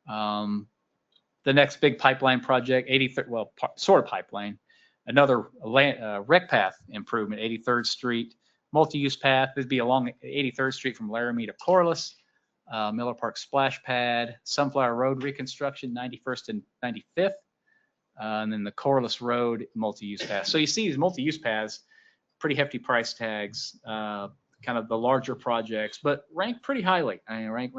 The next big pipeline project, 83rd, sort of pipeline, another rec path improvement, 83rd Street, multi-use path. This would be along 83rd Street from Laramie to Corliss, Miller Park splash pad, Sunflower Road reconstruction, 91st and 95th. And then the Corliss Road multi-use path. So you see these multi-use paths, pretty hefty price tags, kind of the larger projects, but ranked pretty highly. Rank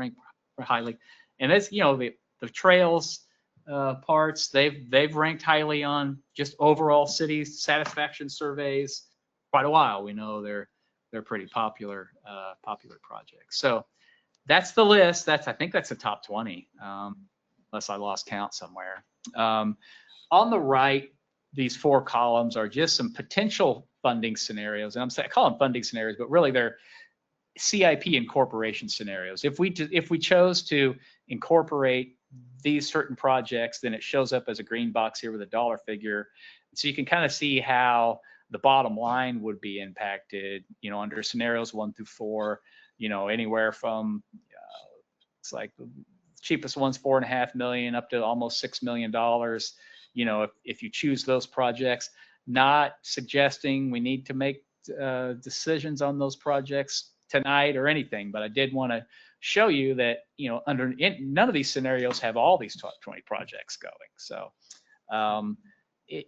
highly. And that's, the trails parts, they've ranked highly on just overall city satisfaction surveys quite a while. We know they're pretty popular projects. So that's the list. I think that's the top 20, unless I lost count somewhere. On the right, these 4 columns are just some potential funding scenarios. And I call them funding scenarios, but really they're CIP incorporation scenarios. If we chose to incorporate these certain projects, then it shows up as a green box here with a dollar figure. So you can kind of see how the bottom line would be impacted, under scenarios 1 through 4, anywhere from, it's like the cheapest one's $4.5 million up to almost $6 million. If you choose those projects, not suggesting we need to make decisions on those projects tonight or anything, but I did want to show you that, none of these scenarios have all these 20 projects going. So it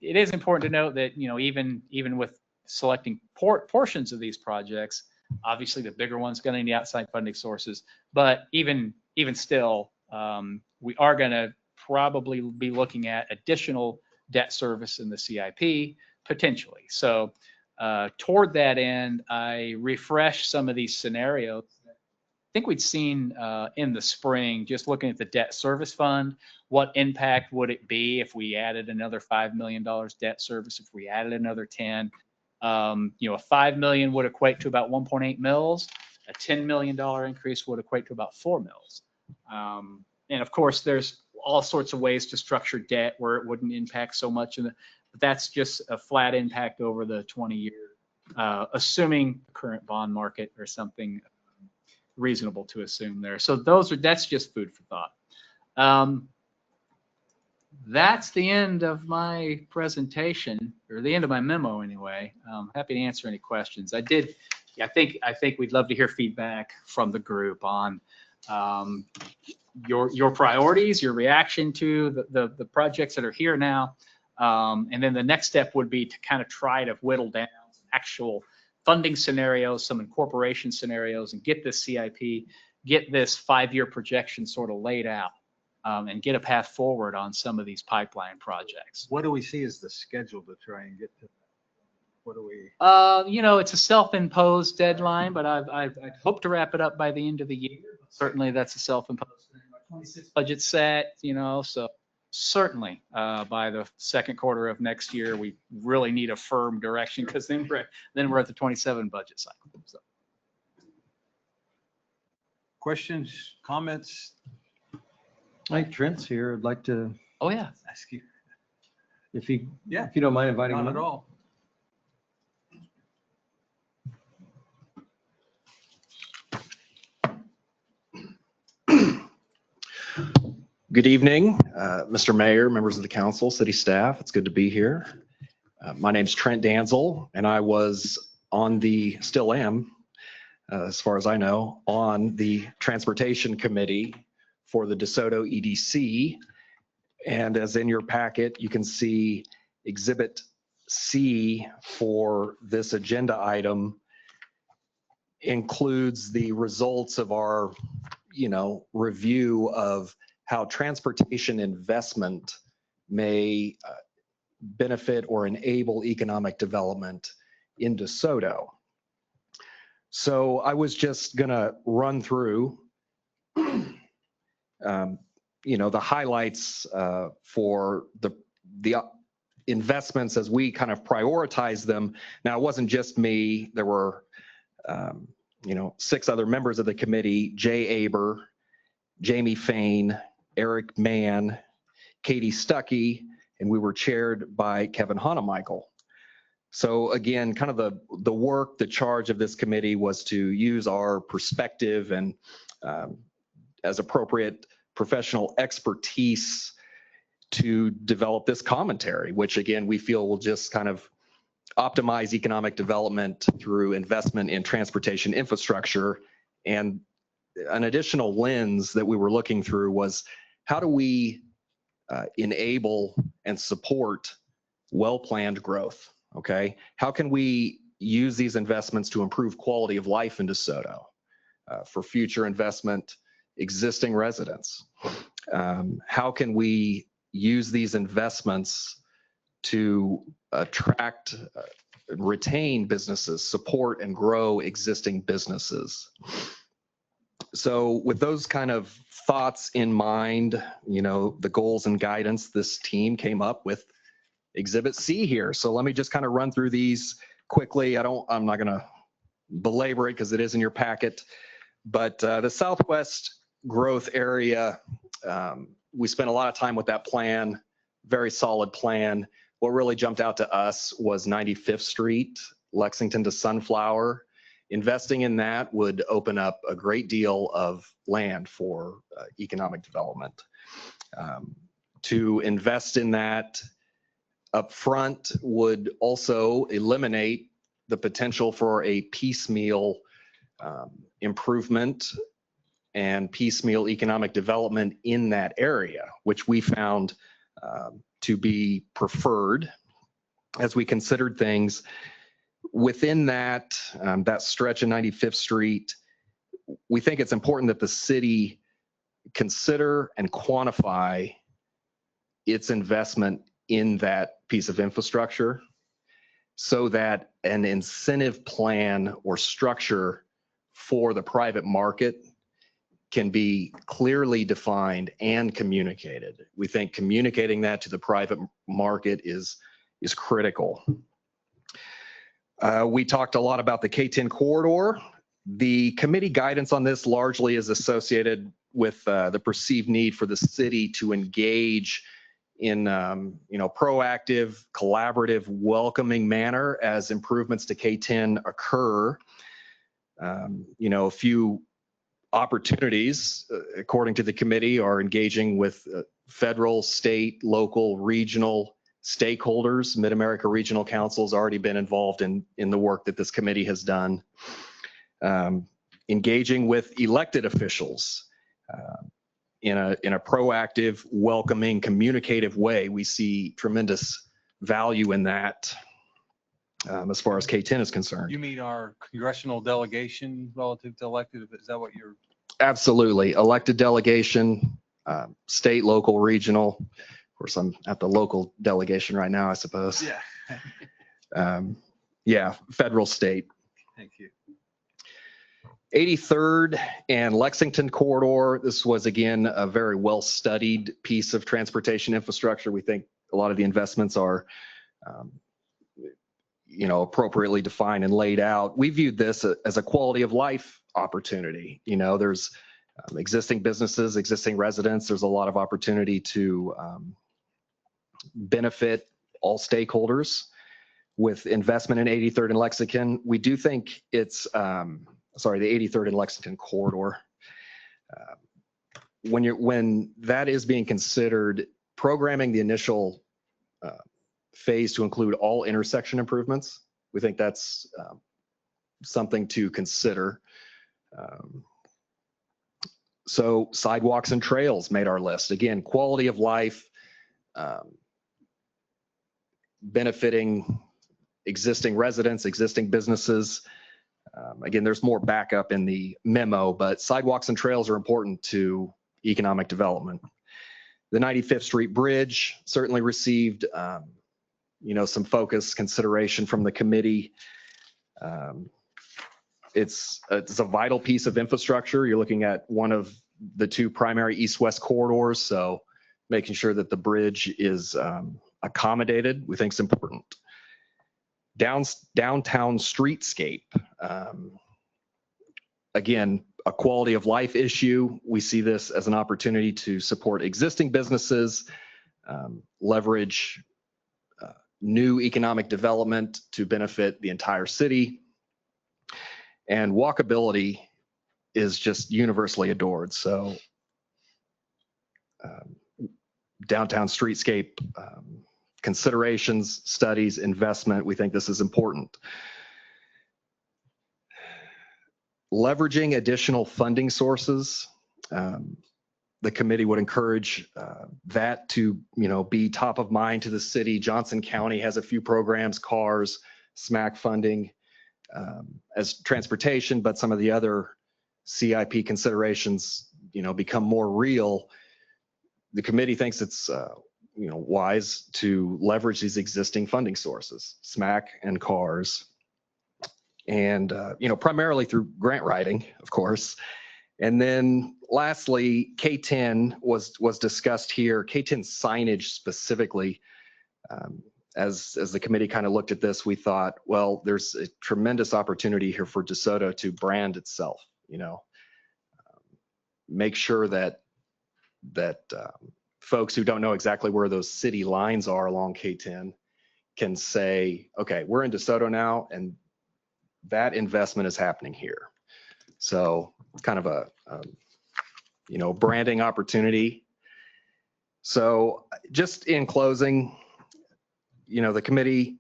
is important to note that, even with selecting portions of these projects, obviously the bigger one's going to need outside funding sources, but even still, we are going to probably be looking at additional debt service in the CIP potentially. So toward that end, I refreshed some of these scenarios. I think we'd seen in the spring, just looking at the debt service fund, what impact would it be if we added another $5 million debt service, if we added another 10? A $5 million would equate to about 1.8 mils. A $10 million increase would equate to about 4 mils. And of course, there's all sorts of ways to structure debt where it wouldn't impact so much, but that's just a flat impact over the 20-year, assuming the current bond market or something reasonable to assume there. So that's just food for thought. That's the end of my presentation, or the end of my memo anyway. I'm happy to answer any questions. I think we'd love to hear feedback from the group on your priorities, your reaction to the projects that are here now. And then the next step would be to kind of try to whittle down actual funding scenarios, some incorporation scenarios, and get this CIP, get this 5-year projection sort of laid out, and get a path forward on some of these pipeline projects. What do we see as the schedule to try and get to that? What do we? It's a self-imposed deadline, but I hope to wrap it up by the end of the year. Certainly, that's a self-imposed. 26 budget set, so certainly by the second quarter of next year, we really need a firm direction, because then we're at the 27 budget cycle. So. Questions, comments? Mike Trent's here. I'd like to Ask you. if you don't mind inviting him. Not at all. Good evening, Mr. Mayor, members of the council, city staff. It's good to be here. My name's Trent Danzel, and I was still am, as far as I know, on the Transportation Committee for the DeSoto EDC. And as in your packet, you can see Exhibit C for this agenda item includes the results of our, review of how transportation investment may benefit or enable economic development in DeSoto. So I was just gonna run through, the highlights for the investments as we kind of prioritize them. Now, it wasn't just me. There were, 6 other members of the committee: Jay Aber, Jamie Fain, Eric Mann, Katie Stuckey, and we were chaired by Kevin Hanemichael. So again, kind of the work, the charge of this committee was to use our perspective and as appropriate professional expertise to develop this commentary, which again, we feel will just kind of optimize economic development through investment in transportation infrastructure. And an additional lens that we were looking through was, how do we enable and support well-planned growth? Okay, how can we use these investments to improve quality of life in DeSoto for future investment, existing residents? How can we use these investments to attract, retain businesses, support and grow existing businesses? So with those kind of thoughts in mind, the goals and guidance, this team came up with Exhibit C here. So let me just kind of run through these quickly. I'm not going to belabor it because it is in your packet, but the Southwest growth area, we spent a lot of time with that plan, very solid plan. What really jumped out to us was 95th Street, Lexington to Sunflower. Investing in that would open up a great deal of land for economic development. To invest in that up front would also eliminate the potential for a piecemeal improvement and piecemeal economic development in that area, which we found to be preferred as we considered things. Within that stretch of 95th Street, we think it's important that the city consider and quantify its investment in that piece of infrastructure so that an incentive plan or structure for the private market can be clearly defined and communicated. We think communicating that to the private market is critical. We talked a lot about the K-10 corridor. The committee guidance on this largely is associated with the perceived need for the city to engage in proactive, collaborative, welcoming manner as improvements to K-10 occur. A few opportunities, according to the committee, are engaging with federal, state, local, regional stakeholders. Mid-America Regional Council has already been involved in the work that this committee has done. Engaging with elected officials in a proactive, welcoming, communicative way. We see tremendous value in that as far as K-10 is concerned. You mean our congressional delegation relative to elected? Is that what you're? Absolutely. Elected delegation, state, local, regional. Of course, I'm at the local delegation right now, I suppose. Yeah. Federal, state. Thank you. 83rd and Lexington corridor. This was, again, a very well-studied piece of transportation infrastructure. We think a lot of the investments are, appropriately defined and laid out. We viewed this as a quality of life opportunity. There's existing businesses, existing residents. There's a lot of opportunity to benefit all stakeholders with investment in 83rd and Lexington. We do think it's, the 83rd and Lexington corridor. When that is being considered, programming the initial phase to include all intersection improvements. We think that's something to consider. So sidewalks and trails made our list. Again, quality of life, benefiting existing residents, existing businesses. Again, there's more backup in the memo, but sidewalks and trails are important to economic development. The 95th Street Bridge certainly received, some focus consideration from the committee. It's a vital piece of infrastructure. You're looking at one of the two primary east-west corridors, so making sure that the bridge is accommodated, we think is important. Downtown streetscape. Again, a quality of life issue. We see this as an opportunity to support existing businesses, leverage new economic development to benefit the entire city. And walkability is just universally adored. So downtown streetscape considerations, studies, investment, we think this is important. Leveraging additional funding sources. The committee would encourage that to, be top of mind to the city. Johnson County has a few programs, CARS, SMAC funding as transportation, but some of the other CIP considerations, become more real. The committee thinks it's, wise to leverage these existing funding sources, SMAC and CARS, and, primarily through grant writing, of course. And then lastly, K10 was discussed here. K10 signage specifically, as the committee kind of looked at this, we thought, well, there's a tremendous opportunity here for DeSoto to brand itself, make sure that folks who don't know exactly where those city lines are along K10 can say, okay, we're in DeSoto now, and that investment is happening here. So kind of a, branding opportunity. So just in closing, the committee,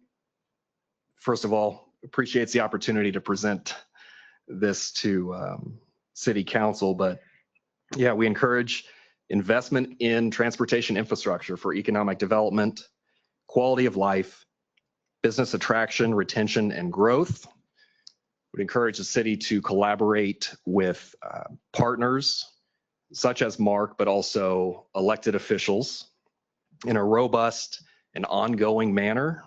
first of all, appreciates the opportunity to present this to City Council, but yeah, we encourage investment in transportation infrastructure for economic development, quality of life, business attraction, retention, and growth. Would encourage the city to collaborate with partners such as Mark, but also elected officials in a robust and ongoing manner,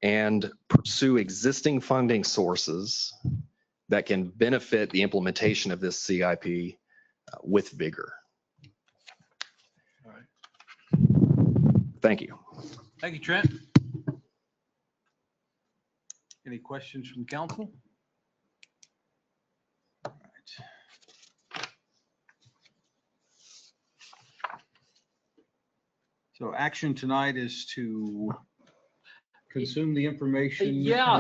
and pursue existing funding sources that can benefit the implementation of this CIP with vigor. All right. Thank you. Thank you, Trent. Any questions from council? All right. So action tonight is to consume the information. Yeah.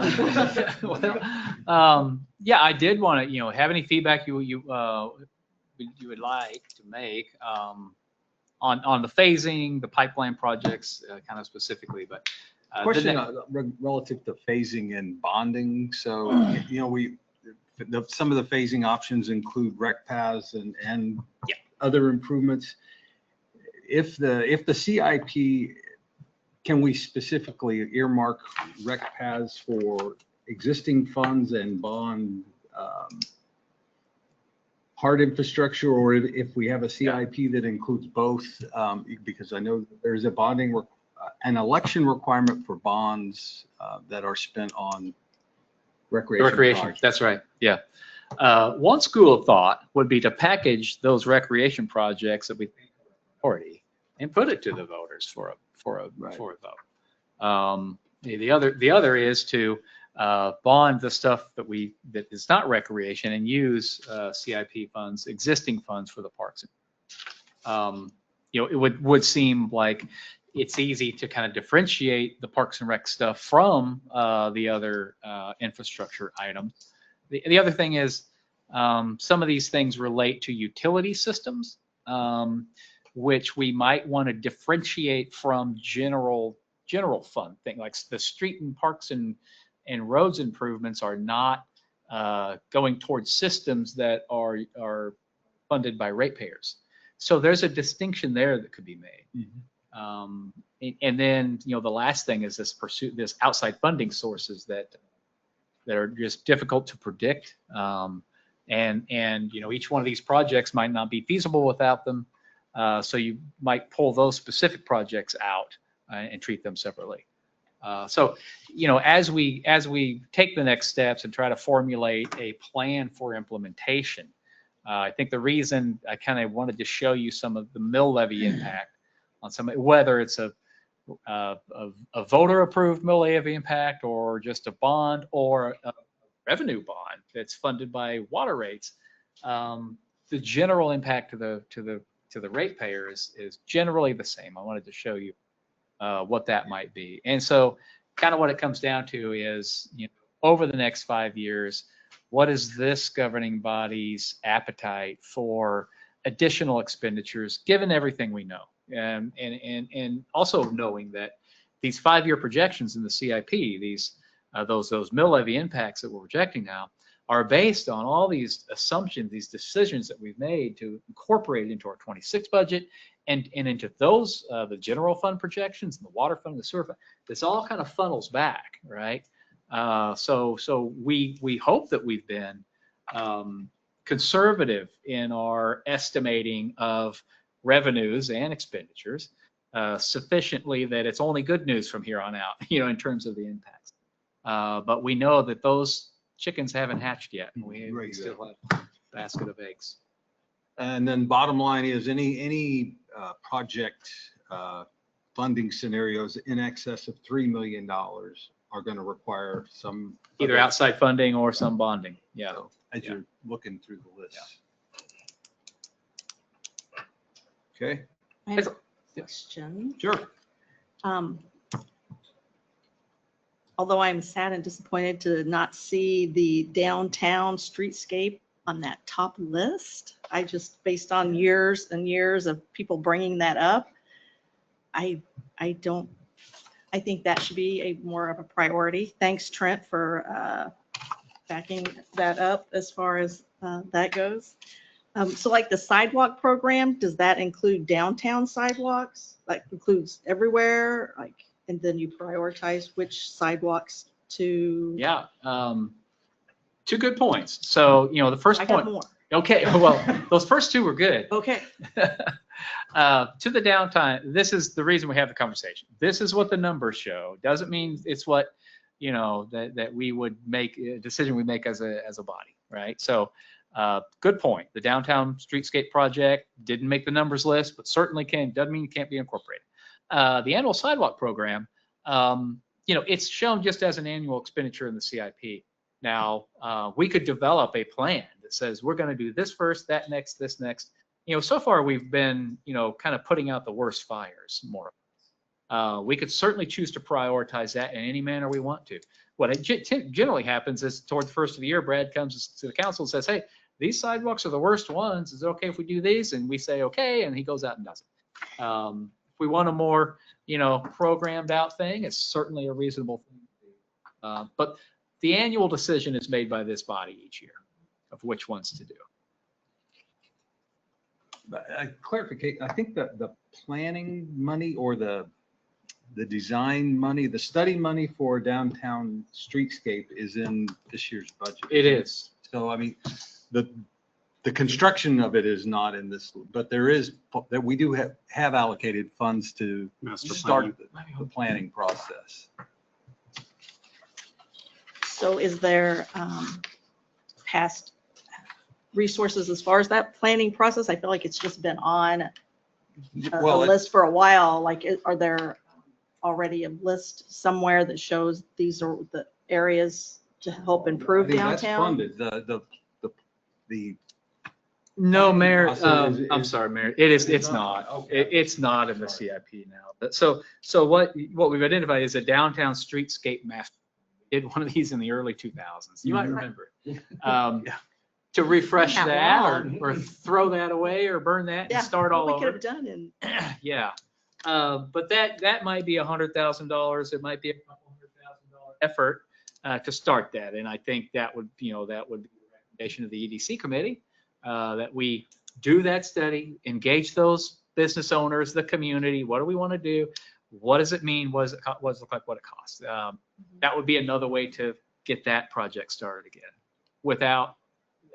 Well, yeah, I did want to, have any feedback you would like to make on the phasing, the pipeline projects, kind of specifically, but Question relative to phasing and bonding. So, some of the phasing options include rec paths and other improvements. If the CIP, can we specifically earmark rec paths for existing funds and bond hard infrastructure, or if we have a CIP that includes both? Because I know there's a bonding an election requirement for bonds that are spent on recreation projects. That's right. Yeah. One school of thought would be to package those recreation projects that we think are a priority and put it to the voters for a vote. The other is to bond the stuff that is not recreation and use CIP funds, existing funds for the parks. It would seem like it's easy to kind of differentiate the Parks and Rec stuff from the other infrastructure items. The other thing is some of these things relate to utility systems, which we might want to differentiate from general general fund thing, like the street and parks and roads improvements are not going towards systems that are funded by ratepayers. So there's a distinction there that could be made. And then, you know, the last thing is this outside funding sources that are just difficult to predict. And you know, each one of these projects might not be feasible without them. So you might pull those specific projects out and treat them separately. So, you know, as we take the next steps and try to formulate a plan for implementation, I think the reason I kind of wanted to show you some of the mill levy impact on some, whether it's a voter approved mill levy impact or just a bond or a revenue bond that's funded by water rates, the general impact to the ratepayer is generally the same. I wanted to show you what that might be. And so kind of what it comes down to is, you know, over the next 5 years, what is this governing body's appetite for additional expenditures, given everything we know? And also knowing that these 5-year projections in the CIP, those mill levy impacts that we're projecting now, are based on all these assumptions, these decisions that we've made to incorporate into our 26 budget and into those, the general fund projections and the water fund and the sewer fund. This all kind of funnels back, right? So we hope that we've been conservative in our estimating of revenues and expenditures sufficiently that it's only good news from here on out, you know, in terms of the impacts. But we know that those chickens haven't hatched yet. We still have a basket of eggs. And then bottom line is any project funding scenarios in excess of $3 million are going to require some either outside funding or some bonding. Yeah. So as you're looking through the list. Yeah. Okay. I have a question. Sure. Although I'm sad and disappointed to not see the downtown streetscape on that top list, I just, based on years and years of people bringing that up, I think that should be more of a priority. Thanks, Trent, for backing that up as far as that goes. So like the sidewalk program, does that include downtown sidewalks? Like includes everywhere? Like, and then you prioritize which sidewalks to? Yeah, 2 good points. So, you know, the first I point. got more. Okay, well, those first 2 were good. Okay. To the downtime, this is the reason we have the conversation. This is what the numbers show. Doesn't mean it's what, you know, that we would make a decision we make as a body, right? So good point. The downtown streetscape project didn't make the numbers list, but certainly doesn't mean it can't be incorporated. The annual sidewalk program, you know, it's shown just as an annual expenditure in the CIP. Now, we could develop a plan that says we're going to do this first, that next, this next. You know, so far we've been, you know, kind of putting out the worst fires more. We could certainly choose to prioritize that in any manner we want to. What generally happens is toward the first of the year, Brad comes to the council and says, hey, these sidewalks are the worst ones. Is it okay if we do these? And we say, okay, and he goes out and does it. If we want a more, you know, programmed out thing, it's certainly a reasonable thing to do. But the annual decision is made by this body each year of which ones to do. Clarification, I think that the planning money or the design money, the study money for downtown streetscape is in this year's budget. It is. So, I mean, the construction of it is not in this, but there is, that we do have allocated funds to start the planning process. So is there past resources as far as that planning process? I feel like it's just been on a list for a while. Like, are there already a list somewhere that shows these are the areas to help improve downtown? That's funded. No, Mayor, I'm sorry, Mayor. It's not. Okay. It's not in the CIP now. But so what we've identified is a downtown streetscape master. We did one of these in the early 2000s. You might remember it. To refresh that or throw that away or burn that and start all over. We could have done in. Yeah. But that might be $100,000. It might be a couple $100,000 effort to start that. And I think that would be the recommendation of the EDC committee, that we do that study, engage those business owners, the community. What do we want to do? What does it mean? What does it look like? What it costs? That would be another way to get that project started again without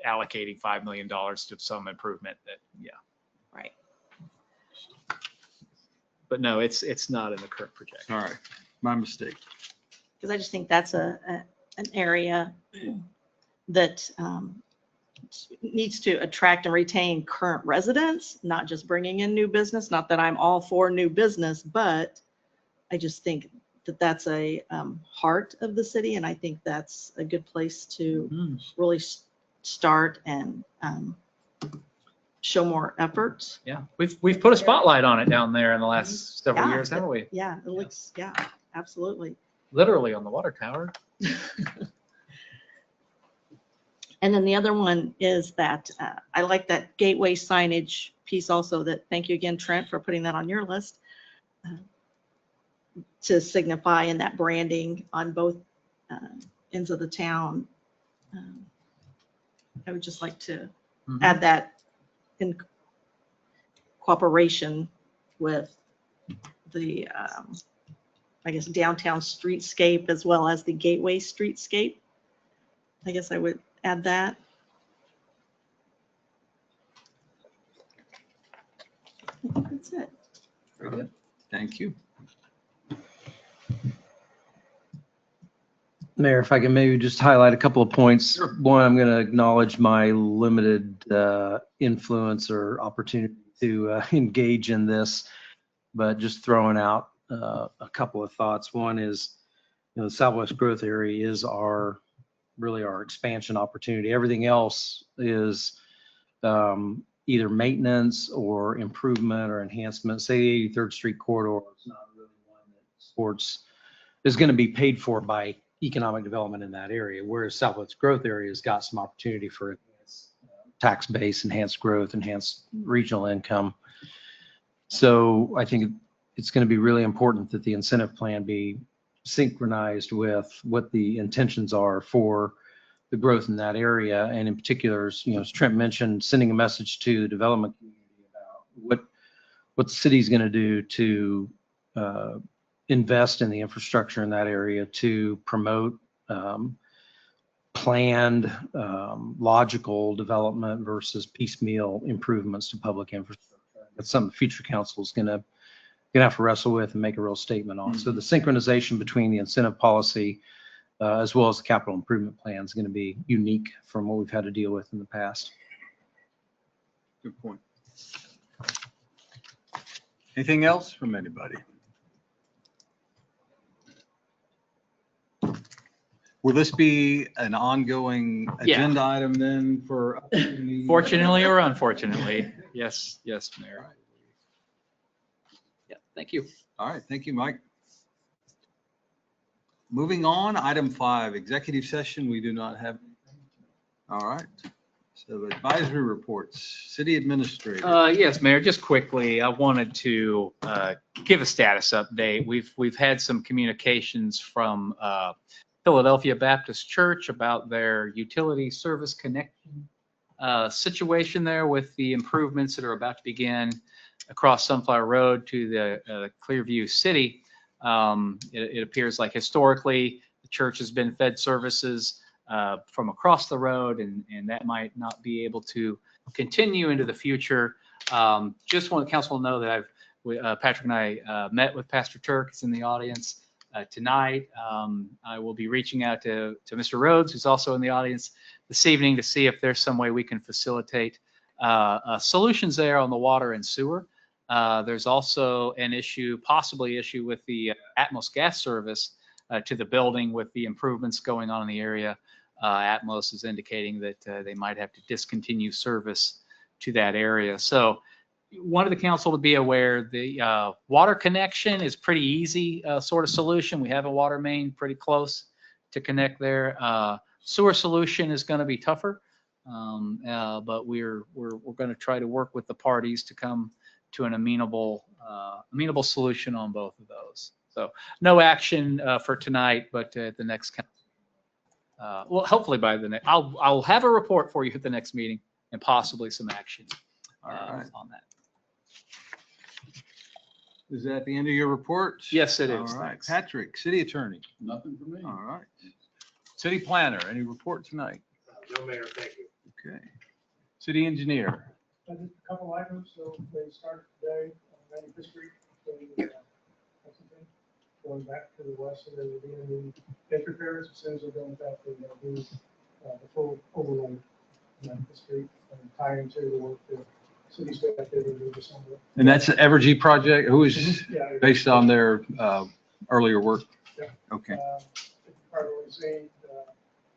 allocating $5 million to some improvement that, Right. but no, it's not in the current projection. All right, my mistake. Because I just think that's an area that needs to attract and retain current residents, not just bringing in new business. Not that I'm all for new business, but I just think that that's a heart of the city, and I think that's a good place to really start and show more efforts. Yeah, we've put a spotlight on it down there in the last several years, haven't we? Yeah, it looks, yeah, absolutely. Literally on the water tower. And then the other one is that I like that gateway signage piece also, that, thank you again, Trent, for putting that on your list, to signify in that branding on both ends of the town. I would just like to add that in cooperation with the, I guess, downtown streetscape as well as the gateway streetscape. I guess I would add that. I think that's it. Very good. Thank you. Mayor, if I can maybe just highlight a couple of points. One, I'm going to acknowledge my limited influence or opportunity to engage in this, but just throwing out a couple of thoughts. One is, the Southwest Growth Area is really our expansion opportunity. Everything else is either maintenance or improvement or enhancement. Say the 83rd Street corridor is not really one that is going to be paid for by economic development in that area, whereas Southwest Growth Area has got some opportunity for enhanced tax base, enhanced growth, enhanced regional income. So I think it's going to be really important that the incentive plan be synchronized with what the intentions are for the growth in that area. And in particular, as Trent mentioned, sending a message to the development community about what the city's going to do to invest in the infrastructure in that area to promote planned, logical development versus piecemeal improvements to public infrastructure. That's something the future council is going to have to wrestle with and make a real statement on. So the synchronization between the incentive policy as well as the capital improvement plan is going to be unique from what we've had to deal with in the past. Good point. Anything else from anybody? Will this be an ongoing agenda item then for? Fortunately or unfortunately. Yes, Mayor. Yeah, thank you. All right, thank you, Mike. Moving on, item 5, executive session. We do not have. All right. So advisory reports, city administrator. Yes, Mayor, just quickly, I wanted to give a status update. We've had some communications from Philadelphia Baptist Church about their utility service connection situation there with the improvements that are about to begin across Sunflower Road to the Clearview City. It appears like historically the church has been fed services from across the road, and that might not be able to continue into the future. Just want the council to know that Patrick and I met with Pastor Turk. It's in the audience tonight. I will be reaching out to Mr. Rhodes, who's also in the audience this evening, to see if there's some way we can facilitate solutions there on the water and sewer. There's also an possibly issue with the Atmos gas service to the building with the improvements going on in the area. Atmos is indicating that they might have to discontinue service to that area. So wanted the council to be aware the water connection is pretty easy sort of solution. We have a water main pretty close to connect there. Sewer solution is going to be tougher, but we're going to try to work with the parties to come to an amenable solution on both of those. So no action for tonight, but at the next well, hopefully by the next, I'll have a report for you at the next meeting and possibly some action on that. Is that the end of your report? Yes, it is. All right, Thanks. Patrick, city attorney. Nothing for me. All right. City planner, any report tonight? No, Mayor, thank you. Okay. City engineer. Just a couple items, so they start today on 95th Street. Going back to the west, so they will be in the entry repairs. As soon as they're done with that, they're going to do the full overlay on 95th Street and tie into the work the city's got to do December. And that's the Evergy project, who is Yeah. based on their earlier work? Yeah. Okay. You've probably already seen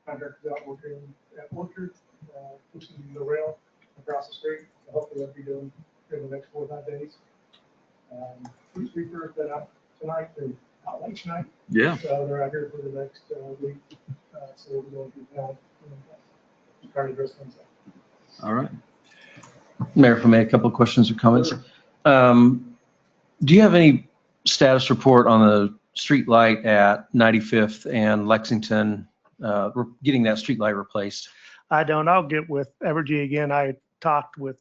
contractors out working at Orchard, pushing the rail across the street. So hopefully they'll be doing in the next 4 or 5 days. Street sweepers been out tonight, they're out late tonight. Yeah. So they're out here for the next week. So we're going to town. Try to dress things up. All right. Mayor, for me, a couple of questions or comments. Do you have any status report on the street light at 95th and Lexington, getting that street light replaced? I don't. I'll get with Evergy again. I talked with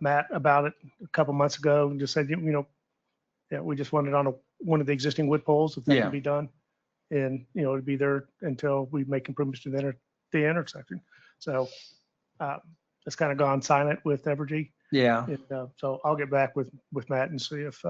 Matt about it a couple months ago and just said, yeah, we just wanted on one of the existing wood poles if that Yeah. can be done. And, it'd be there until we make improvements to the intersection. So it's kind of gone silent with Evergy. Yeah. And, so I'll get back with Matt and see if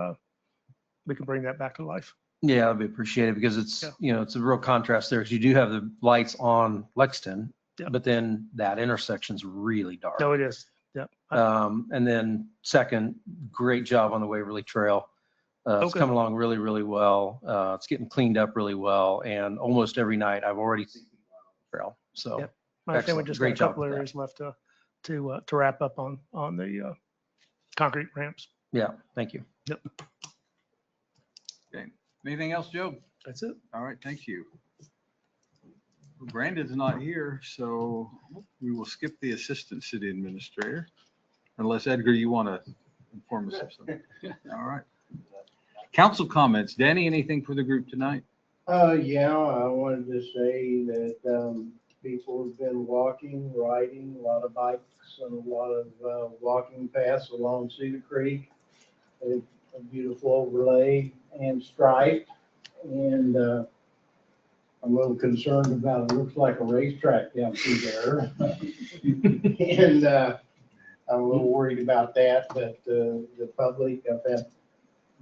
we can bring that back to life. Yeah, that'd be appreciated because it's, it's a real contrast there because you do have the lights on Lexington, but then that intersection's really dark. No, it is. Yep. And then second, great job on the Waverly Trail. It's coming along really, really well. It's getting cleaned up really well. And almost every night I've already seen people on the trail. So Yep. I think we excellent. just Great got a job couple with that. areas left to wrap up on the concrete ramps. Yeah, thank you. Yep. Okay. Anything else, Joe? That's it. All right, thank you. Brandon's not here, so we will skip the assistant city administrator. Unless Edgar, you want to inform us of something? All right. Council comments. Danny, anything for the group tonight? Yeah, I wanted to say that people have been walking, riding, a lot of bikes and a lot of walking paths along Cedar Creek. It's a beautiful overlay and stripe. And I'm a little concerned about it. Looks like a racetrack down through there. And I'm a little worried about that, but the public, I've had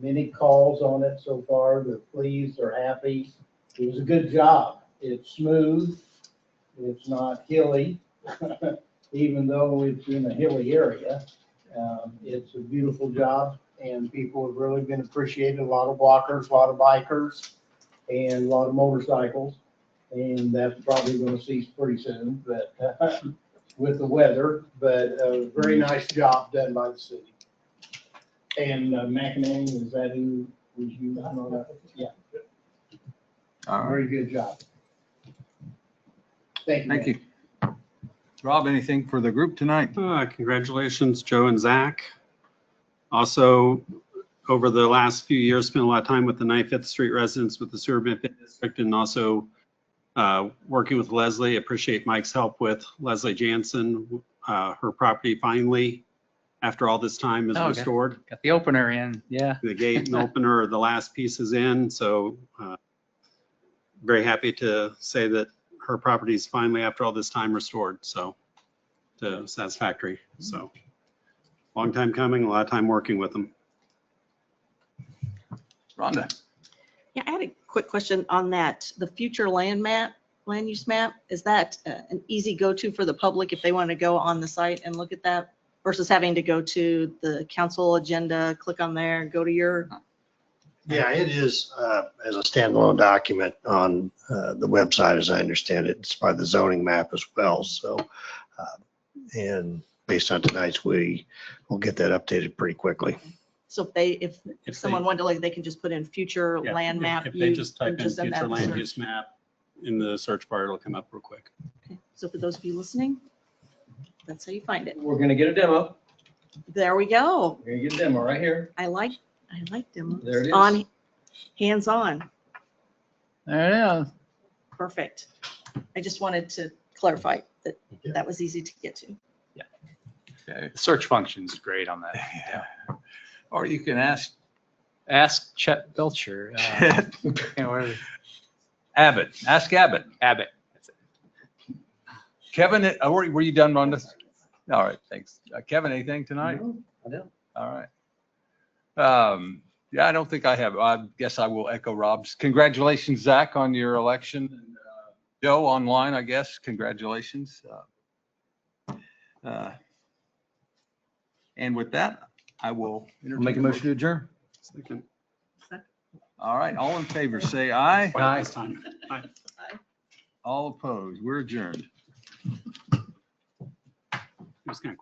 many calls on it so far. They're pleased, they're happy. It was a good job. It's smooth. It's not hilly, even though it's in a hilly area. It's a beautiful job and people have really been appreciated. A lot of walkers, a lot of bikers, and a lot of motorcycles. And that's probably going to cease pretty soon, but with the weather, but a very nice job done by the city. And McEnany, is that who was you? I know that. Yeah. All right. Very good job. Thank you. Thank you. Rob, anything for the group tonight? Congratulations, Joe and Zach. Also, over the last few years, spent a lot of time with the 95th Street residents with the sewer benefit district and also working with Leslie. Appreciate Mike's help with Leslie Jansen. Her property finally, after all this time, is restored. Got the opener in, yeah. The gate and opener are the last pieces in. So very happy to say that her property is finally, after all this time, restored. So to satisfactory. So long time coming, a lot of time working with them. Rhonda. Yeah, I had a quick question on that. The future land use map, is that an easy go-to for the public if they want to go on the site and look at that versus having to go to the council agenda, click on there, go to your? Yeah, it is as a standalone document on the website, as I understand it. It's by the zoning map as well. So, and based on tonight's, we will get that updated pretty quickly. So if someone wanted to, like, they can just put in future land map. If they just type in just send that future land search. use map in the search bar, it'll come up real quick. Okay. So for those of you listening, that's how you find it. We're going to get a demo. There we go. We're gonna get a demo right here. I like demos. There it is. On, hands-on. There it is. Perfect. I just wanted to clarify that that was easy to get to. The search function's great on that. Yeah. Or you can Ask Chet Belcher. Chet Whatever. Abbott, ask Abbott. Abbott. That's it. Kevin, were you done on this? All right, thanks. Kevin, anything tonight? No, I don't. All right. Yeah, I don't think I have. I guess I will echo Rob's. Congratulations, Zach, on your election. And, Joe, online, I guess. Congratulations. And with that, I will Make a motion to adjourn. Second. All right, all in favor, say aye. Aye. This time. Aye. All opposed, we're adjourned. Just gonna